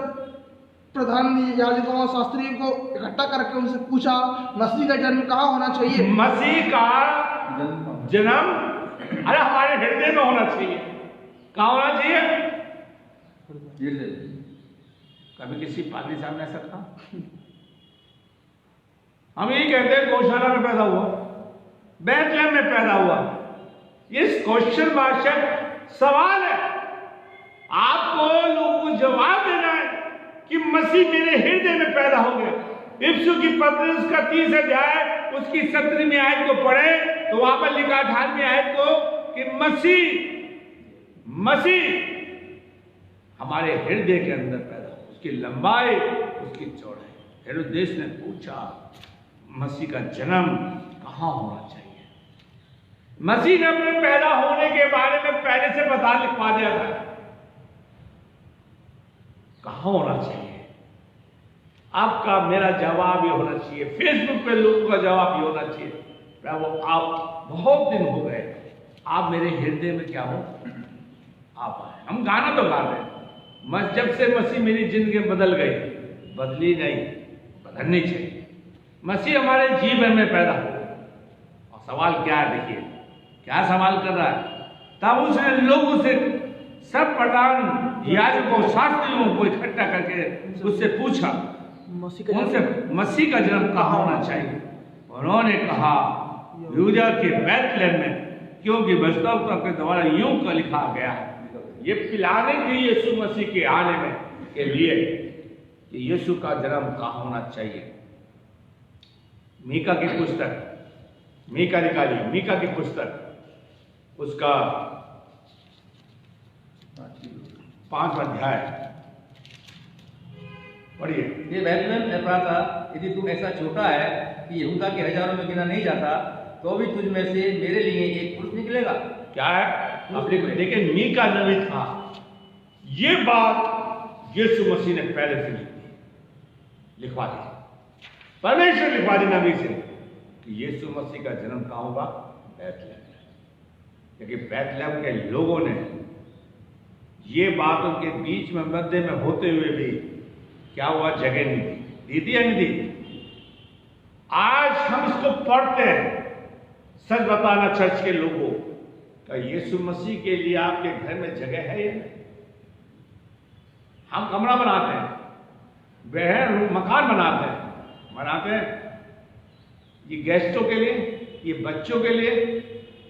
प्रधान याजकों और शास्त्रियों को इकट्ठा करके उनसे पूछा, मसीह का जन्म कहाँ होना चाहिए? मसीह का जन्म अरे हमारे हृदय में होना चाहिए। कहाँ होना चाहिए? कभी किसी पादरी साहब ने ऐसा कहा? हम यही कहते हैं गौशाला में पैदा हुआ, बैतलहम में पैदा हुआ। इस क्वेश्चन वाचक सवाल है। आपको लोगों को जवाब देना है कि मसीह मेरे हृदय में पैदा हो गया। इफिसियों की पत्री उसका 30 अध्याय उसकी 17वीं आयत को पढ़े तो वहां पर लिखा 18वीं आयत को कि मसीह हमारे हृदय के अंदर पैदा हो, उसकी लंबाई, उसकी चौड़ाई। हेरोदेस ने पूछा मसीह का जन्म कहाँ होना चाहिए? मसीह ने अपने पैदा होने के बारे में पहले से लिखवा दिया था, कहाँ होना चाहिए। आपका मेरा जवाब ये होना चाहिए, फेसबुक पे लोगों का जवाब ये होना चाहिए, प्रभु आप बहुत दिन हो गए, आप मेरे हृदय में क्या हो, आप आए। हम गाना तो गा रहे हैं, जब से मसीह मेरी जिंदगी बदल गई, बदली नहीं, बदलनी चाहिए। मसीह हमारे जीवन में पैदा हो। और सवाल क्या है, देखिए क्या सवाल कर रहा है। तब उसने लोगों से, सब प्रधान याजकों शास्त्रियों को इकट्ठा करके उससे पूछा उनसे मसीह का जन्म कहाँ होना चाहिए। उन्होंने कहा यहूदा के बैतलहम में, क्योंकि वास्तविकता के द्वारा यूं का लिखा गया है, ये पिलाने के यीशु मसीह के आने में के लिए कि यीशु का जन्म कहाँ होना चाहिए। मीका की पुस्तक, मीका निकालिए, मीका की पुस्तक उसका 5वां अध्याय पढ़िए। ये बैतलहम एफ्राता, यदि तुम ऐसा छोटा है कि यहूदा के हजारों में गिना नहीं जाता, तो भी तुझ में से मेरे लिए एक पुरुष निकलेगा। क्या है? आप लेकिन मीका नबी था, ये बात यीशु मसीह ने पहले से लिखवा दी, परमेश्वर लिखवा दी नबी से कि यीशु मसीह का जन्म कहाँ होगा? बैतलहम। लेकिन बैतलहम के लोगों ने ये बात उनके बीच में मध्य में होते हुए भी क्या हुआ, जगह नहीं दी थी या नहीं दी। आज हम इसको पढ़ते हैं, सच बताना चर्च के लोगों का, यीशु मसीह के लिए आपके घर में जगह है या नहीं? हम कमरा बनाते हैं, वह मकान बनाते हैं, ये गेस्टों के लिए, ये बच्चों के लिए,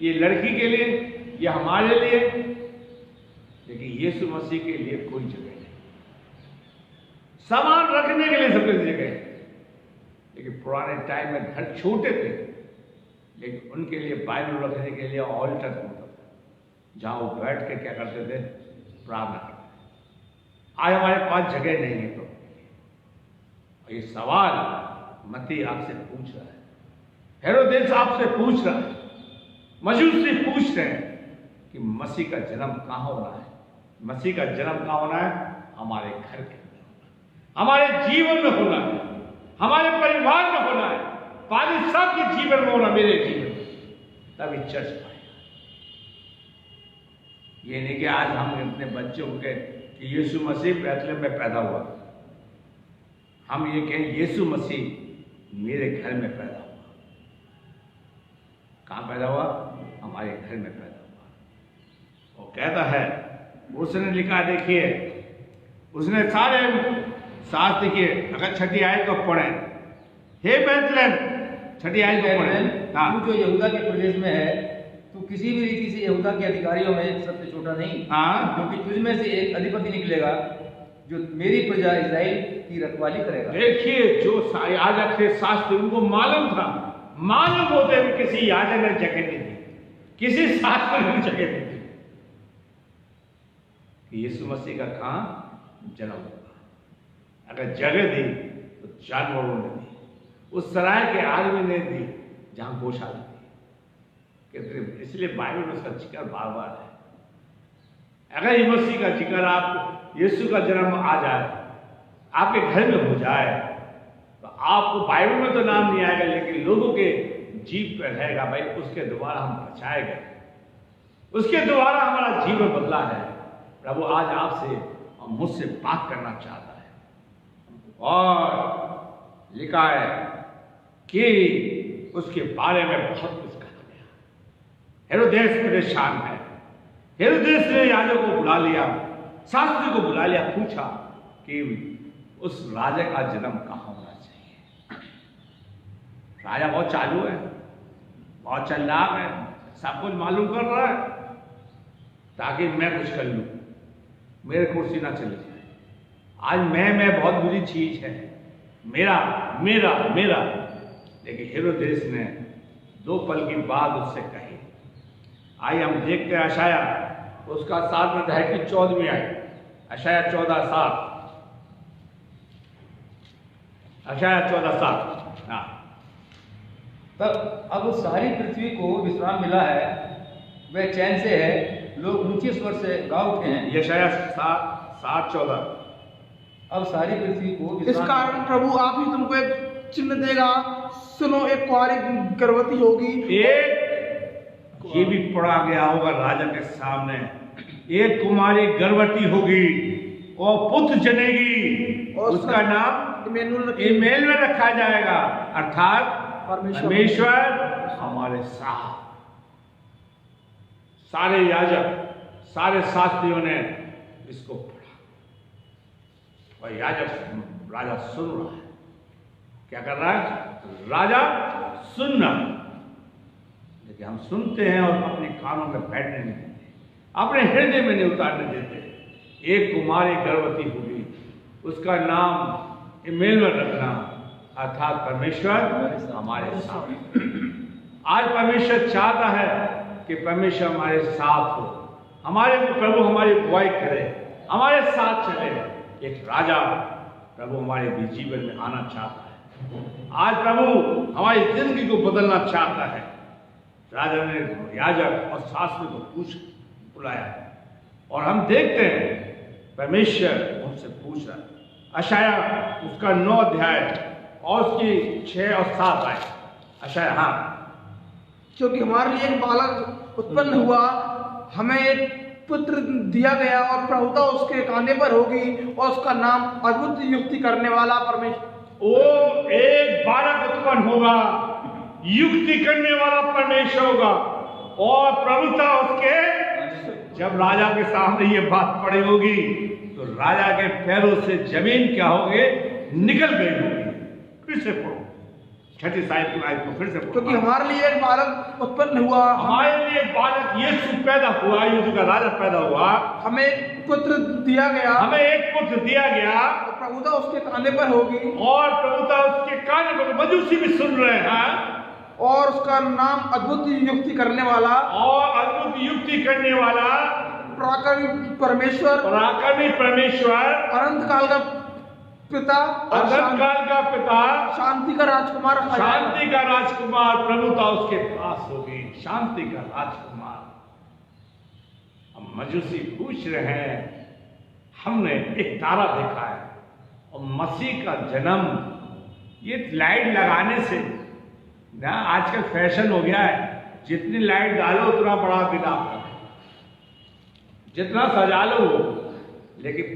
ये लड़की के लिए, ये हमारे लिए, लेकिन यीशु मसीह के लिए कोई जगह नहीं। सामान रखने के लिए सबके जगह है, लेकिन पुराने टाइम में घर छोटे थे, लेकिन उनके लिए बाइबल रखने के लिए ऑल्टर होता था, जहां वो बैठ के क्या करते थे, प्रार्थना करते थे। आज हमारे पास जगह नहीं है। तो ये सवाल मत्ती आपसे पूछ रहा है, हेरोदेस आपसे पूछ रहा है, मजूसी पूछ रहे हैं कि मसीह का जन्म कहाँ होना है। मसीह का जन्म कहाँ होना है? हमारे घर के अंदर, हमारे जीवन में होना है, हमारे परिवार में होना है, पादरी साहब के जीवन में होना, मेरे जीवन में, तभी चर्च पाएगा। ये नहीं कि आज हम अपने बच्चों को कहें कि यीशु मसीह बैतलहम में पैदा हुआ, हम ये कहें यीशु मसीह मेरे घर में पैदा हुआ। कहाँ पैदा हुआ? हमारे घर में पैदा हुआ। वो कहता है, उसने लिखा, देखिए उसने सारे साथ, देखिए अगर 6ठी आयत को पढ़े, हे बैतलहम, 6ठी आयत को पढ़े, तू जो यहूदा के प्रदेश में है, तू किसी भी रीति से यहूदा के अधिकारियों में सबसे छोटा नहीं, क्योंकि तुझ में से एक अधिपति निकलेगा जो मेरी प्रजा इस्राएल की रखवाली करेगा। देखिए जो याजक थे, शास्त्री, उनको मालूम था, मालूम होते हुए किसी याजक ने जगह नहीं दी, किसी शास्त्री ने जगह नहीं दी कि यीशु मसीह का कहाँ जन्म होगा। अगर जगह दी तो जानवरों ने दी, उस सराय के आदमी ने दी जहां गौशाला थी। इसलिए बाइबल में उसका जिक्र बार बार है। अगर ये मसीह का जिक्र आपको, यीशु का जन्म आ जाए, आपके घर में हो जाए, तो आपको बाइबल में तो नाम नहीं आएगा, लेकिन लोगों के जीव पे रहेगा, भाई उसके द्वारा हम बचाए गए, उसके द्वारा हमारा जीवन बदला है। प्रभु आज आपसे और मुझसे बात करना चाहता है। और लिखा है कि उसके बारे में बहुत कुछ कहा गया। हेरोदेस परेशान है। हेरोदेस ने याजक को बुला लिया, शास्त्री को बुला लिया, पूछा कि उस राजा का जन्म कहाँ होना चाहिए। राजा बहुत चालू है, बहुत चालाक है, सब कुछ मालूम कर रहा है ताकि मैं कुछ कर लूं, मेरे कुर्सी ना चली जाए। आज मैं बहुत बुरी चीज है, मेरा मेरा मेरा। लेकिन हेरोदेस ने 2 पल की बात उससे कही। आइए हम देखते हैं अशाया उसका 7वें अध्याय की 14वीं आयत। अशाया 14:7। अशाया 14:7। हाँ, तब अब सारी पृथ्वी को विश्राम मिला है, वह चैन से है, लोग ऊंचे स्वर से गा उठे हैं। यशाया 7:14। अब सारी पृथ्वी को इस कारण प्रभु आप ही तुमको एक चिन्ह देगा, सुनो एक कुंवारी गर्भवती होगी। एक ये भी पढ़ा गया होगा राजा के सामने, एक कुमारी गर्भवती होगी और पुत्र जनेगी, और उसका नाम इम्मानुएल में रखा जाएगा, अर्थात परमेश्वर हमारे साथ। सारे याजक, सारे शास्त्रियों ने इसको पढ़ा और याजक राजा सुन रहा है। क्या कर रहा है? राजा सुन रहा है। लेकिन हम सुनते हैं और अपने कानों में बैठने नहीं देते, अपने हृदय में नहीं उतारने देते। एक कुमारी गर्भवती होगी, उसका नाम इम्मानुएल में रखना, अर्थात परमेश्वर हमारे साथ। आज परमेश्वर चाहता है कि परमेश्वर हमारे साथ हो, हमारे प्रभु हमारी अगुवाई करे, हमारे साथ चले। एक राजा प्रभु हमारे भी जीवन में आना चाहता है। आज प्रभु हमारी जिंदगी को बदलना चाहता है। राजा ने याजक और शास्त्री को बुलाया और हम देखते हैं परमेश्वर उनसे पूछ रहा है। अशाया उसका 9 अध्याय और उसकी 6 और 7 आए। अशाया, हाँ, क्योंकि हमारे लिए एक बालक उत्पन्न हुआ, हमें एक पुत्र दिया गया और प्रभुता उसके कांधे पर होगी और उसका नाम अद्भुत युक्ति करने वाला परमेश्वर। वो एक बालक उत्पन्न होगा, युक्ति करने वाला परमेश्वर होगा, और प्रभुता उसके। जब राजा के सामने ये बात पड़ी होगी तो राजा के पैरों से जमीन क्या होगी? निकल गई होगी। फिर से पढ़ो 6ठी आयत की आयत को फिर से पढ़ो। क्योंकि हमारे लिए एक बालक उत्पन्न हुआ, हमारे लिए बालक यीशु पैदा हुआ, यीशु का राजा पैदा हुआ, हमें एक पुत्र दिया गया, हमें एक पुत्र दिया गया, और प्रभुता उसके कांधे पर होगी, और प्रभुता उसके कान पर। मजूसी भी सुन रहे हैं। और उसका नाम अद्भुत युक्ति करने वाला, और अद्भुत युक्ति करने वाला, पराक्रमी परमेश्वर, पराक्रमी परमेश्वर, अनंत काल का पिता, अनंत काल का पिता, शांति का राजकुमार, शांति का राजकुमार। प्रभुता उसके पास होगी, शांति का राजकुमार। अब मजूसी पूछ रहे हैं, हमने एक तारा देखा है और मसीह का जन्म, ये लाइट लगाने से ना आजकल फैशन हो गया है, जितनी लाइट डालो उतना बड़ा बिल आपका, जितना सजा लो। लेकिन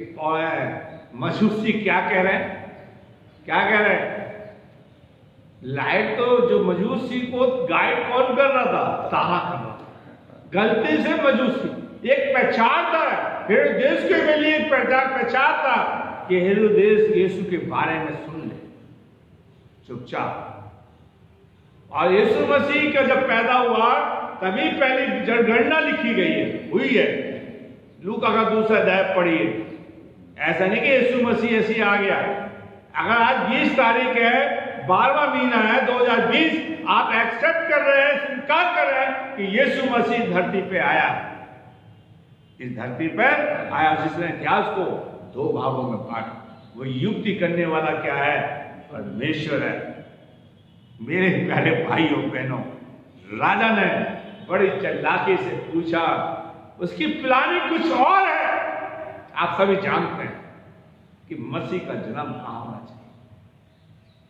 मजूसी क्या कह रहे हैं? क्या कह रहे हैं? लाइट तो जो मजूसी को गाइड कौन कर रहा था? तारा कर रहा था। गलती से मजूसी एक पहचान था, हेरोदेस के लिए एक पहचान था कि हेरोदेस यीशु के बारे में सुन ले चुपचाप। और यीशु मसीह का जब पैदा हुआ तभी पहली जनगणना लिखी गई है, हुई है। लूका का 2 अध्याय पढ़िए। ऐसा नहीं कि यीशु मसीह ऐसे आ गया। अगर आज 20 तारीख है, 12वां महीना है 2020, आप एक्सेप्ट कर रहे हैं, स्वीकार कर रहे हैं कि यीशु मसीह धरती पे आया। इस धरती पर आया जिसने इतिहास को 2 भागों में बांटा। वो युक्ति करने वाला क्या है? परमेश्वर है। मेरे प्यारे भाइयों बहनों, राजा ने बड़ी चालाकी से पूछा, उसकी प्लानिंग कुछ और है। आप सभी जानते हैं कि मसीह का जन्म कहां होना चाहिए।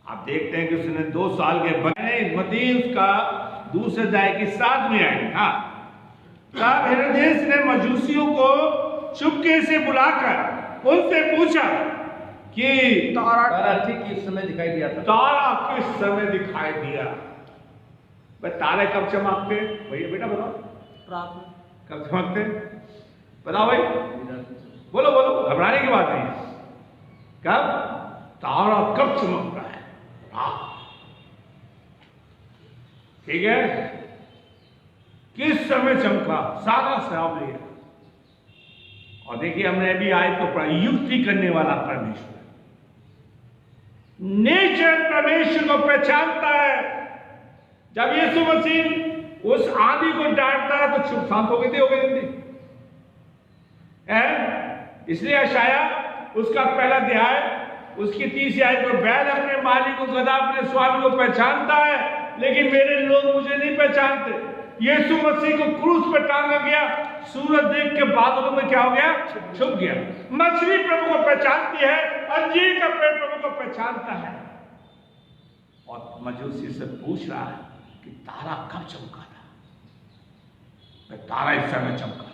आप देखते हैं कि उसने 2 साल के बने मती उसका दूसरे अध्याय की 7वीं आयत। हाँ, तब हेरोदेस ने मजूसियों को चुपके से बुलाकर उनसे पूछा कि तारा ठीक किस समय दिखाई दिया था? तारा किस समय दिखाई दिया? भाई तारे कब चमकते? भैया बेटा बताओ, रात में। कब चमकते? बताओ भाई, बोलो बोलो, घबराने की बात नहीं है। कब? तारा कब चमकता है? रात। ठीक है, किस समय चमका? सादा श्राप लिया। और देखिए हमने अभी आयत को पढ़ा, युक्ति करने वाला परमेश्वर। नेचर परमेश्वर को पहचानता है। जब यीशु मसीह उस आंधी को डांटता है तो चुप शांत हो गई थी, हो गई थी। इसलिए यशाया उसका पहला अध्याय उसकी 30 आयत में, बैल अपने मालिक को, गधा अपने स्वामी को पहचानता है, लेकिन मेरे लोग मुझे नहीं पहचानते। यीशु मसीह को क्रूस पर टांगा गया, सूरज देख के बादलों में क्या हो गया? छुप गया। मछली प्रभु को पहचानती है, अंजीर का पेड़ प्रभु को पहचानता है। और मजूसी से पूछ रहा है कि तारा कब चमका था? तारा इस समय चमका था।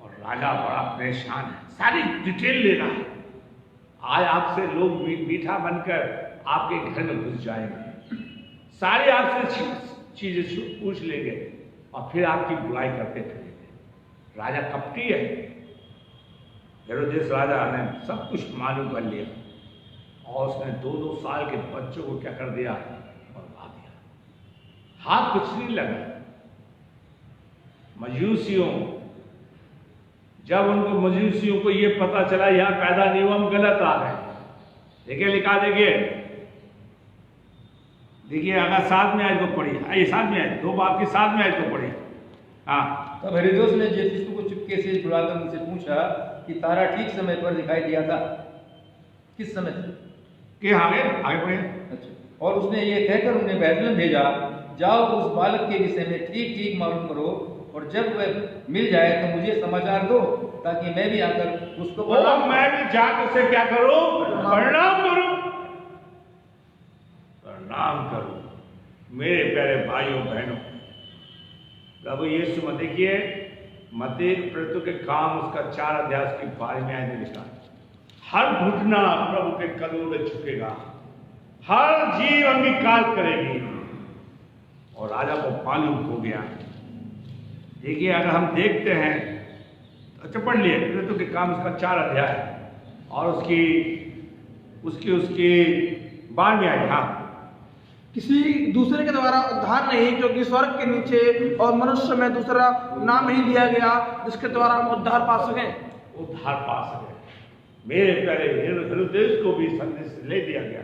और राजा बड़ा परेशान है, सारी डिटेल ले रहा है। आज आपसे लोग मीठा बनकर आपके घर में घुस जाएंगे, सारे आपसे चीजें पूछ लेंगे और फिर आपकी बुराई करते फिरेंगे। राजा कपटी है। हेरोदेस राजा ने सब कुछ मालूम कर लिया और उसने 2-2 साल के बच्चों को क्या कर दिया? मरवा दिया। हाथ कुछ नहीं लगा। मजूसियों, जब उनको मजूसियों को ये पता चला यहां पैदा नहीं हुआ, हम गलत आ गए। देखिए लिखा, देखिए अगर 7वीं आयत को पढ़िए, आइए 7वीं आयत, 2 बाप की 7वीं आयत को पढ़िए। हाँ, तब हेरोदेस ने यीशु को चुपके से बुलाकर उनसे पूछा कि तारा ठीक समय पर दिखाई दिया था? किस समय कि आगे पढ़िए। अच्छा, और उसने ये कहकर उन्हें बैतलहम भेजा, जाओ उस बालक के विषय में ठीक ठीक मालूम करो, और जब वह मिल जाए तो मुझे समाचार दो, ताकि मैं भी आकर उसको मैं भी जाकर उसे क्या करूं? प्रणाम करूं। प्रणाम करूं। मेरे प्यारे भाइयों बहनों, प्रभु यीशु में देखिए, मत्ती प्रभु के काम उसका 4 अध्याय की 12वीं आयत में लिखा, हर घुटना प्रभु के कदमों में झुकेगा, हर जीव अंगीकार करेगी। और राजा को मालूम हो गया। देखिए अगर हम देखते हैं, अच्छा पढ़ लिए प्रभु के काम उसका 4 अध्याय और उसकी 12वीं आयत। हाँ, किसी दूसरे के द्वारा उद्धार नहीं, क्योंकि स्वर्ग के नीचे और मनुष्य में दूसरा नाम नहीं दिया गया जिसके द्वारा हम उद्धार पा सकें। उद्धार पा सकें। मेरे प्यारे हेरोदेस को भी संदेश ले दिया गया,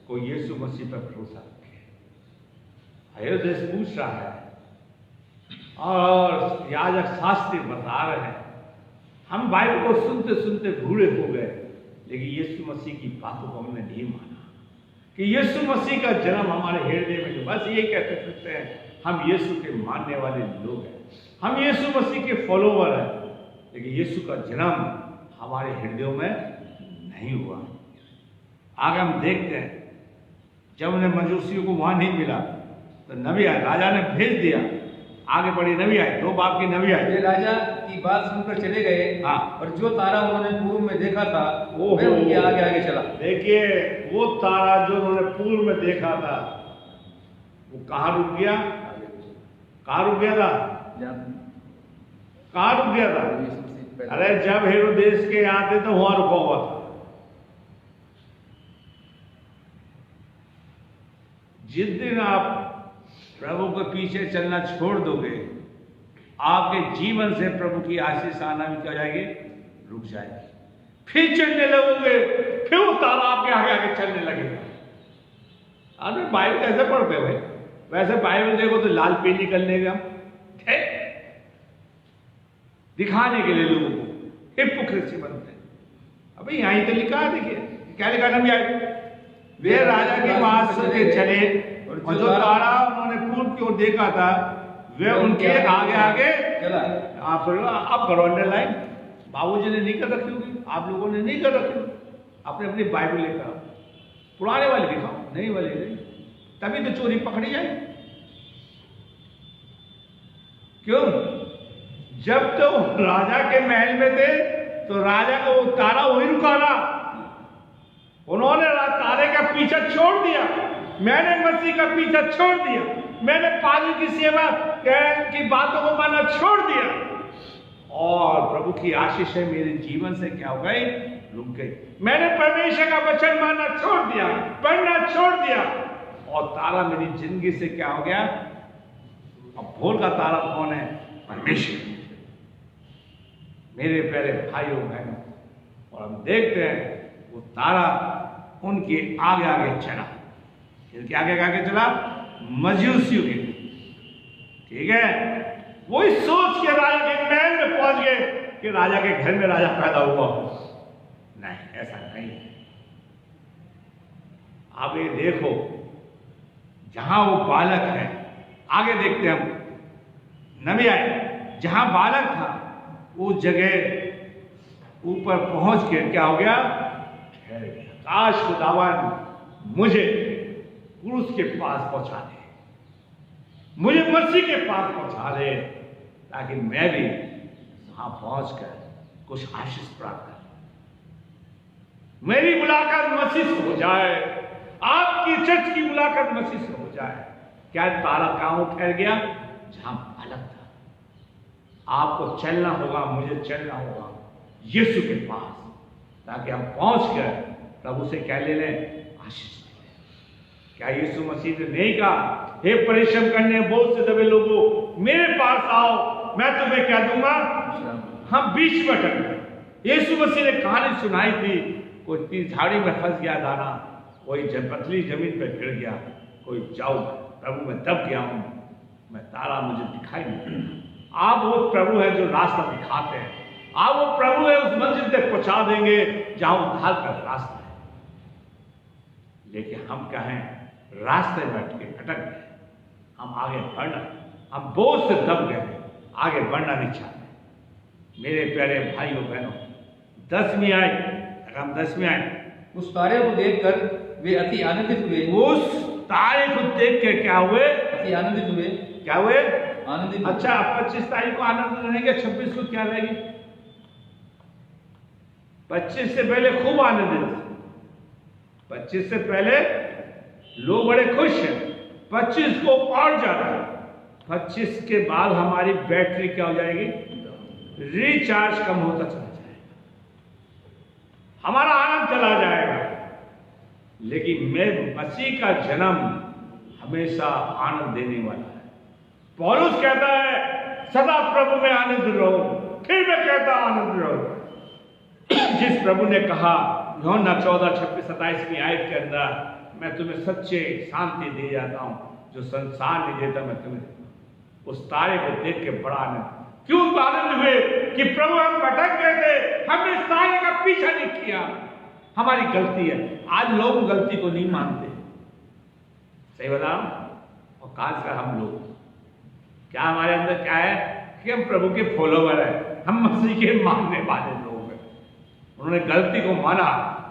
कोई यीशु मसीह पर भरोसा रखे। हेरोदेस पूछ रहा है और याजक शास्त्री बता रहे हैं। हम बाइबल को सुनते सुनते बूढ़े हो गए, लेकिन यीशु मसीह की बातों को हमने नहीं माना कि यीशु मसीह का जन्म हमारे हृदय में, जो बस यही कहते फिरते हैं हम यीशु के मानने वाले लोग हैं, हम यीशु मसीह के फॉलोवर हैं, लेकिन यीशु का जन्म हमारे हृदयों में नहीं हुआ। आगे हम देखते हैं, जब उन्हें मजूसियों को वहां नहीं मिला तो नबी आए, राजा ने भेज दिया। आगे बढ़ी नबी आए, 2 बाप की नबी आए। ये राजा की बात सुनकर चले गए। हाँ, और जो तारा उन्होंने पूर्व में देखा था वो उनके आगे आगे चला। देखिए वो तारा जो उन्होंने पूर्व में देखा था वो कहाँ रुक गया? कहाँ रुक गया था? कहाँ रुक गया था? अरे जब हेरोदेस के यहाँ थे तो वहां रुका हुआ था। जिस दिन आप प्रभु के पीछे चलना छोड़ दोगे, आपके जीवन से प्रभु की आशीष आना भी क्या जाएगी? रुक जाएगी। फिर चलने लगोगे, फिर वो तारा आपके आगे आगे चलने लगेगा। अरे बाइबल कैसे पढ़ते भाई? वैसे बाइबल देखो तो लाल पीली कर लेंगे हम, दिखाने के लिए लोगों को हिपोक्रेसी बनते हैं। अभी यहीं तो लिखा है, देखिए क्या लिखा नबी आए, वे राजा के पास से चले और जो तारा उन्होंने पूर्व की ओर देखा था वे उनके आगे आगे चला। आप अब करो अंडरलाइन, बाबूजी ने नहीं कर रखी होगी, आप लोगों ने नहीं कर रखी होगी, आपने अपनी बाइबल लेकर आओ, पुराने वाले दिखाओ, नई वाले नहीं, तभी तो चोरी पकड़ी जाए। क्यों? जब तो राजा के महल में थे तो राजा को वो तारा वही रुका रहा, उन्होंने तारे का पीछा छोड़ दिया, मैंने मसीह का पीछा छोड़ दिया, मैंने पानी की सेवा की बातों को मानना छोड़ दिया और प्रभु की आशीष है मेरे जीवन से क्या हो गई, रुक गई। मैंने परमेश्वर का वचन मानना छोड़ दिया, पढ़ना छोड़ दिया और तारा मेरी जिंदगी से क्या हो गया। अब भोर का तारा कौन है? परमेश्वर। मेरे प्यारे भाइयों बहनों, और हम देखते हैं वो तारा उनके आगे आगे चला, इनके आगे आगे चला मजूसियों के, ठीक है। वही सोच के राजा के महल में पहुंच गए कि राजा के घर में राजा पैदा हुआ। नहीं, ऐसा नहीं है। आप ये देखो, जहां वो बालक है, आगे देखते हैं हम, नबी आए जहां बालक था उस जगह ऊपर पहुंच के क्या हो गया, ठहर गया। काश खुदावन मुझे क्रूस के पास पहुंचा दे, मुझे मसीह के पास पहुंचा दे, ताकि मैं भी वहां पहुंचकर कुछ आशीष प्राप्त कर। मेरी मुलाकात मसीह से हो जाए, आपकी चर्च की मुलाकात मसीह से हो जाए। क्या तारा कहां ठहर गया? जहां बालक था। आपको चलना होगा, मुझे चलना होगा यीशु के पास, ताकि हम पहुंचकर प्रभु से क्या ले लें, आशीष ले लें। क्या यीशु मसीह ने नहीं कहा, हे परिश्रम करने बहुत से दबे लोगों मेरे पास आओ, मैं तुम्हें क्या दूंगा? हम बीच में अटक गए। यीशु मसीह ने कहानी सुनाई थी, कोई झाड़ी में फंस गया दाना, कोई पतली जमीन पर गिर गया, कोई जाओ प्रभु मैं दब गया हूं, मैं तारा मुझे दिखाई नहीं। आप वो प्रभु है जो रास्ता दिखाते हैं, आप वो प्रभु है उस मंजिल तक पहुंचा देंगे जहां उद्धार का रास्ता है। लेकिन हम क्या हैं, रास्ते में अटक गए, हम आगे बढ़ना, हम बोझ से दब गए, आगे बढ़ना नहीं चाहते। मेरे प्यारे भाइयों बहनों, 10वीं आए, अगर हम 10वीं आए, उस तारे को देखकर वे अति आनंदित हुए। उस तारे को देख के क्या हुए? अति आनंदित हुए। क्या हुए? आनंदित। अच्छा, 25 तारीख को आनंद रहेंगे, 26 को क्या रहेगी? 25 से पहले खूब आनंदित, 25 से पहले लोग बड़े खुश हैं, 25 को और ज्यादा, 25 के बाद हमारी बैटरी क्या हो जाएगी? रिचार्ज कम होता चला जाएगा, हमारा आनंद चला जाएगा। लेकिन मैं मसीह का जन्म हमेशा आनंद देने वाला है। पौलुस कहता है सदा प्रभु में आनंद रहो, फिर मैं कहता आनंद रहो। जिस प्रभु ने कहा यूहन्ना 14:26-27 आयत के अंदर, मैं तुम्हें सच्चे शांति दे जाता हूं जो संसार नहीं देता, मैं तुम्हें, उस तारे को देख के बड़ा आनंद, क्यों आनंद हुए कि प्रभु हम भटक गए थे, हमने इस तारे का पीछा नहीं किया, हमारी गलती है। आज लोग गलती को नहीं मानते, सही बताओ, और खासकर हम लोग, क्या हमारे अंदर क्या है कि हम प्रभु के फॉलोवर हैं, हम मसीह के मानने वाले लोग हैं। उन्होंने गलती को माना,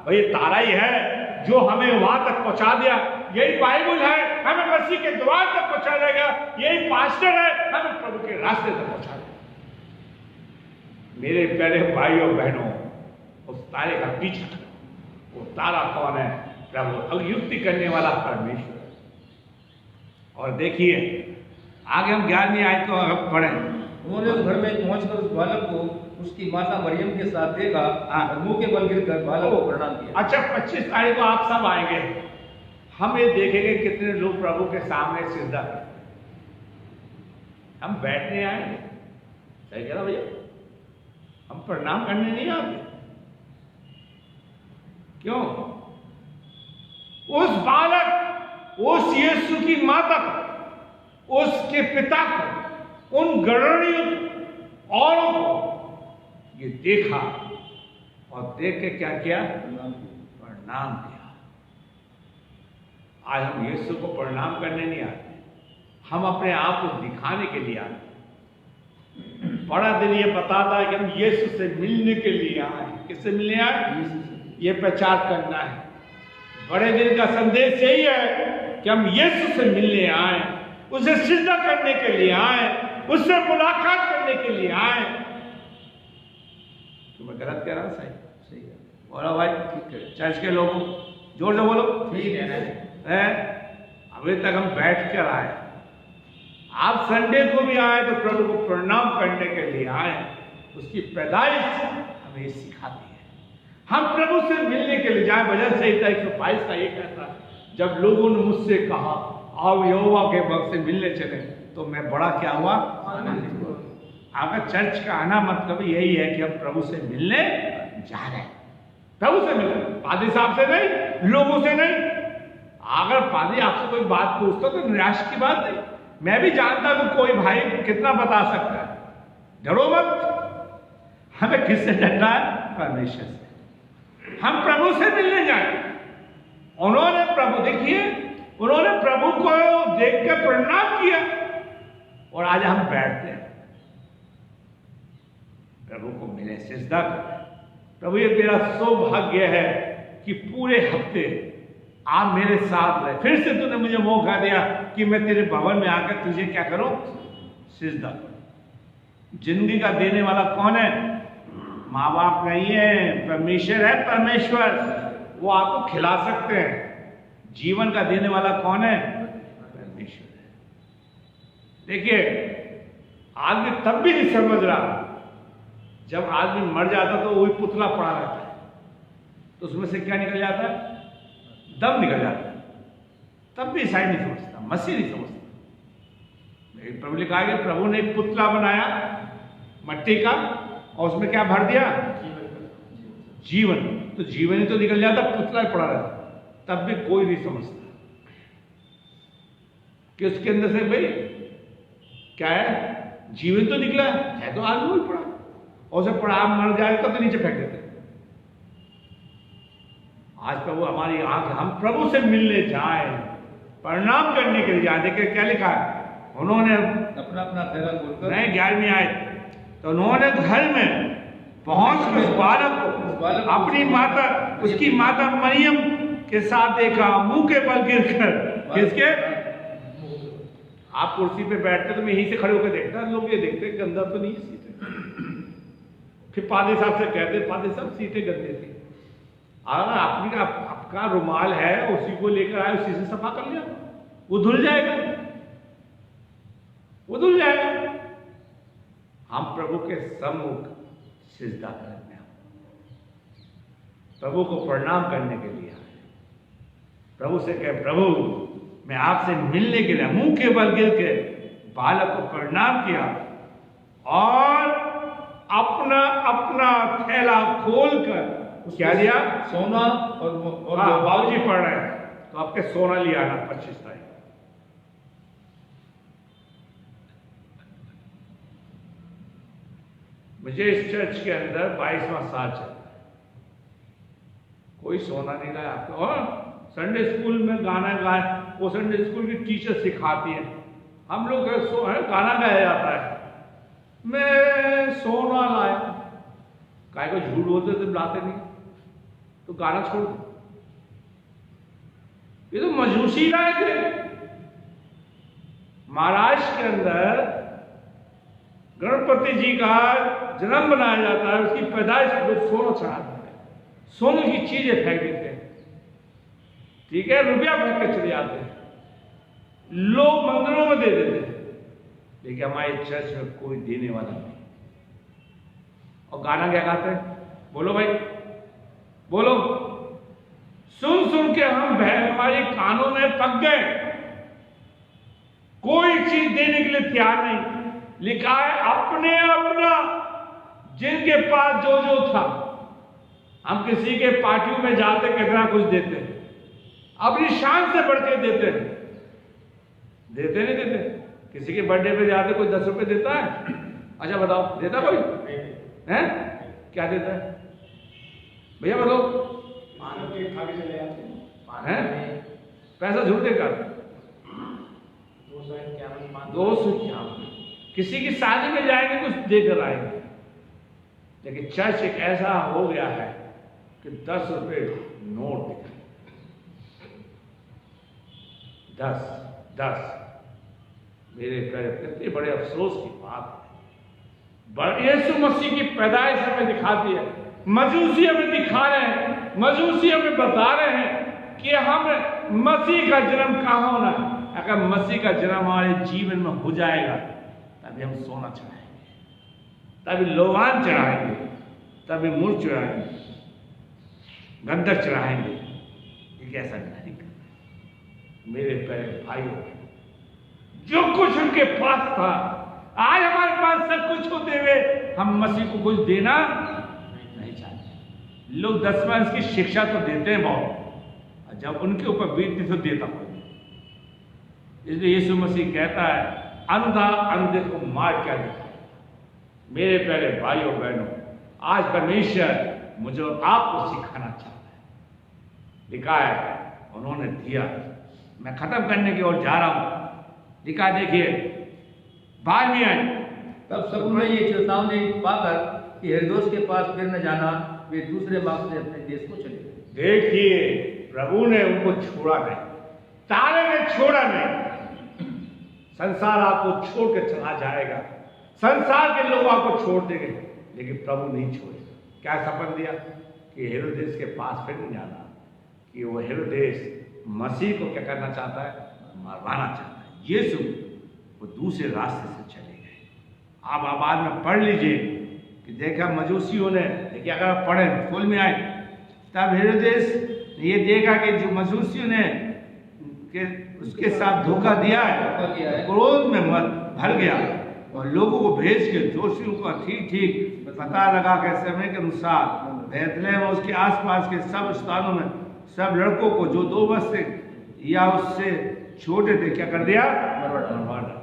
भाई ये तारा ही है जो हमें वहां तक पहुंचा दिया, यही बाइबल है हमें मसीह के द्वार तक पहुंचा देगा, यही पास्टर है हमें प्रभु के रास्ते तक पहुंचा देगा। मेरे प्यारे भाइयों बहनों, उस तारे का पीछा करो। वो तारा कौन है? प्रभु, युक्ति करने वाला परमेश्वर। और देखिए आगे हम 11वीं आयत को अगर पढ़ें, उन्होंने उस घर में पहुंचकर उस बालक को उसकी माता मरियम के साथ देखा और मुंह के बल गिरकर बालक को प्रणाम किया। अच्छा, 25 तारीख को आप सब आएंगे, हम ये देखेंगे कितने लोग प्रभु के सामने सिजदा करते। हम बैठने आएंगे, सही कह रहा भैया, हम प्रणाम करने नहीं आते। क्यों? उस बालक, उस यीशु की माता को, उसके पिता को, उन गणनीय औरों को ये देखा और देख के क्या किया? प्रणाम किया। आज हम यीशु को प्रणाम करने नहीं आते, हम अपने आप को दिखाने के लिए आते। बड़ा दिन ये बताता है कि हम यीशु से मिलने के लिए आए। किससे मिलने आए? ये प्रचार करना है। बड़े दिन का संदेश यही है कि हम यीशु से मिलने आए, उसे सिजदा करने के लिए आए, उससे मुलाकात करने के लिए आए। तो मैं गलत कह रहा हूं? सही है। बोलो भाई, ठीक है। चर्च के लोगों जोर से बोलो, ठीक है। अभी तक हम बैठ कर आए, आप संडे को भी आए तो प्रभु को प्रणाम करने के लिए आए। उसकी पैदाइश हमें सिखाती है। हम प्रभु से मिलने के लिए जाए। भजन संहिता 122 का ये कहता है, जब लोगों ने मुझसे कहा आओ यहोवा के भक्त से मिलने चले, तो मैं बड़ा क्या हुआ? आनंदित हुआ। अगर चर्च का आना मतलब यही है कि हम प्रभु से मिलने जा रहे हैं। प्रभु से मिलने, पादरी साहब से नहीं, लोगों से नहीं। अगर पादरी आपसे कोई बात पूछता तो निराश की बात नहीं। मैं भी जानता हूं कोई भाई कितना बता सकता है। डरो मत। हमें किससे डरना है? परमेश्वर से। हम प्रभु से मिलने जाए। उन्होंने प्रभु, देखिए, उन्होंने प्रभु को देख कर प्रणाम किया और आज हम बैठते हैं प्रभु को मिले, सिजदा करें। प्रभु, ये मेरा सौभाग्य है कि पूरे हफ्ते आप मेरे साथ रहे। फिर से तूने मुझे मौका दिया कि मैं तेरे भवन में आकर तुझे क्या करूं? सिजदा करूं। जिंदगी का देने वाला कौन है? माँ बाप नहीं है, परमेश्वर है। परमेश्वर वो आपको खिला सकते हैं। जीवन का देने वाला कौन है? परमेश्वर है। देखिए, आदमी तब भी नहीं समझ रहा जब आदमी मर जाता तो वही पुतला पड़ा रहता है, तो उसमें से क्या निकल जाता है? दम निकल जाता है। तब भी ईसाई नहीं समझता, मसीह नहीं समझता। प्रभु ने कहा कि प्रभु ने एक पुतला बनाया मट्टी का और उसमें क्या भर दिया? जीवन। तो जीवन ही तो निकल जाता, पुतला ही पड़ा रहता। तब भी कोई नहीं समझता कि उसके अंदर से भाई क्या है? जीवन तो निकला है, तो आदमी भी पड़ा और उसे पड़ा मर जाएगा तो नीचे फेंक देते। आज प्रभु हमारी आंख, हम प्रभु से मिलने जाए, प्रणाम करने के लिए जाए। देखिए क्या लिखा है, उन्होंने अपना अपना थैला खोलकर, नहीं 11वीं आयत, तो उन्होंने घर में पहुंच कर उस बालक को अपनी माता, उसकी माता मरियम के साथ देखा, मुंह के बल गिर कर। किसके? आप कुर्सी पे बैठते तो मैं यहीं से खड़े होकर देखता, लोग ये देखते गंदा तो नहीं सीटें। फिर पादरी साहब से कहते, पादरी साहब सीटें गंदी थी। अगर आपका रुमाल है उसी को लेकर आए, उसी से सफा कर लिया, वो धुल जाएगा, वो धुल जाएगा। हम प्रभु के सम्मुख सिजदा करने, प्रभु को प्रणाम करने के लिए आए। प्रभु से कहे, प्रभु मैं आपसे मिलने के लिए, मुंह के बल गिर के बालक को प्रणाम किया और अपना अपना थैला खोलकर क्या दिया? सोना और बाबूजी पढ़ रहे हैं तो आपके सोना लिया आना 25 तारीख। मुझे इस चर्च के अंदर 22वां साल चल रहा है, कोई सोना नहीं लाया आपको। और संडे स्कूल में गाना गाए, वो संडे स्कूल की टीचर सिखाती है, हम लोग गाना गाया जाता है, मैं सोना लाया। काय को झूठ बोलते थे, बुलाते नहीं, तो गाना छोड़ दो। ये तो मजूसी लाए थे। महाराष्ट्र के अंदर गणपति जी का जन्म बनाया जाता है, उसकी पैदाइश लोग सोना चढ़ाते हैं, सोने की चीजें फेंक देते हैं, ठीक है, रुपया फेंक के चले जाते हैं, लोग मंदिरों में दे देते हैं, लेकिन हमारे चर्च में कोई देने वाला नहीं। और गाना क्या गाते हैं? बोलो भाई, बोलो। सुन सुन के हम हमारे कानों में पक गए, कोई चीज देने के लिए तैयार नहीं। लिखा है अपने अपना, जिनके पास जो जो था। हम किसी के पार्टियों में जाते कितना कुछ देते हैं, अपनी शान से बढ़ के देते हैं। देते नहीं देते? किसी के बर्थडे पे जाते कोई 10 रुपए देता है? अच्छा बताओ, देता कोई है? क्या देता है? भैया बोलो मानव के खा के चले जाते हैं। हैं? पैसा झूठ देकर 251 किसी की शादी में जाएंगे कुछ देकर आएंगे, लेकिन चर्च एक ऐसा हो गया है कि 10 रुपए नोट दिखाए, 10 मेरे प्यारे, कितने बड़े अफसोस की बात है। यीशु मसीह की पैदाइश हमें दिखाती है, मजूसी हमें दिखा रहे हैं, मजूसी हमें बता रहे हैं कि हम मसीह का जन्म कहाँ होना है। अगर मसीह का जन्म हमारे जीवन में हो जाएगा तभी हम सोना चढ़ाएंगे, तभी लोवान चढ़ाएंगे, तभी मुर्ग चढ़ाएंगे, गंधक चढ़ाएंगे। लेकिन ऐसा नहीं करना। मेरे प्यारे भाइयों, जो कुछ उनके पास था, आज हमारे पास सब कुछ को देवे, हम मसीह को कुछ देना नहीं चाहते। लोग 10वां की शिक्षा तो देते हैं बहुत, और जब उनके ऊपर बीतती तो देता कोई। इसलिए यीशु मसीह कहता है, अंधा अंधे को मार क्या दिखाएगा। मेरे प्यारे भाइयों बहनों, आज परमेश्वर मुझे और आपको सिखाना चाहता है। लिखा है, उन्होंने दिया। मैं खत्म करने की ओर जा रहा हूं। लिखा देखिए, 12वीं आयत, तब सब ने ये चेतावनी पाकर कि हेरोदेस के पास फिर न जाना, वे दूसरे मार्ग से अपने देश को चले गए। देखिए, प्रभु ने उनको छोड़ा नहीं, तारे ने छोड़ा नहीं। संसार आपको छोड़ के चला जाएगा, संसार के लोग आपको छोड़ देंगे, लेकिन प्रभु नहीं छोड़ेगा। क्या शपथ दिया कि हेरोदेस के पास फिर नहीं जाना, कि वो हेरोदेस मसीह को क्या करना चाहता है, मरवाना चाहता है। यीशु वो दूसरे रास्ते से चले गए। आप बाद में पढ़ लीजिए कि देखा मजूसियों ने, देखिए अगर आप पढ़े स्कूल में आए, तब हेरोदेस ये देखा कि जो मजूसियों ने कि उसके साथ धोखा दिया है, क्रोध में मत भर गया और लोगों को भेज के दोषियों का ठीक पता लगा के समय के अनुसार बैतलहम और उसके आसपास के सब स्थानों में सब लड़कों को जो 2 वर्ष से या उससे छोटे थे क्या कर दिया, मरवा डाला।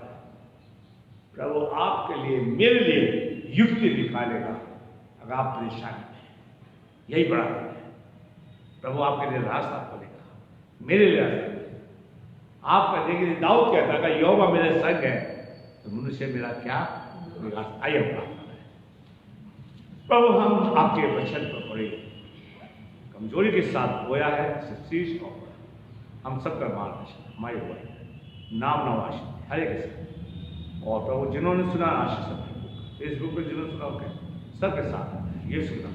प्रभु आपके लिए, मेरे लिए युक्ति निकालेगा अगर आप परेशान हैं। यही बड़ा है, प्रभु आपके लिए रास्ता खोलेगा, मेरे लिए रास्ता। आपका देखिए दाऊद कहता है, अगर यहोवा मेरे संग है तो मनुष्य मेरा क्या विकास। आइए प्रार्थना है। प्रभु हम आपके वचन पर पड़े कमजोरी के साथ बोया है, शीश को हम सबका मार्गदर्शन हमारे हुआ नाम नवाश हर एक साथ। और प्रभु जिन्होंने सुना आशीष, फेसबुक पर जिन्होंने सुना सबके साथ ये सुना।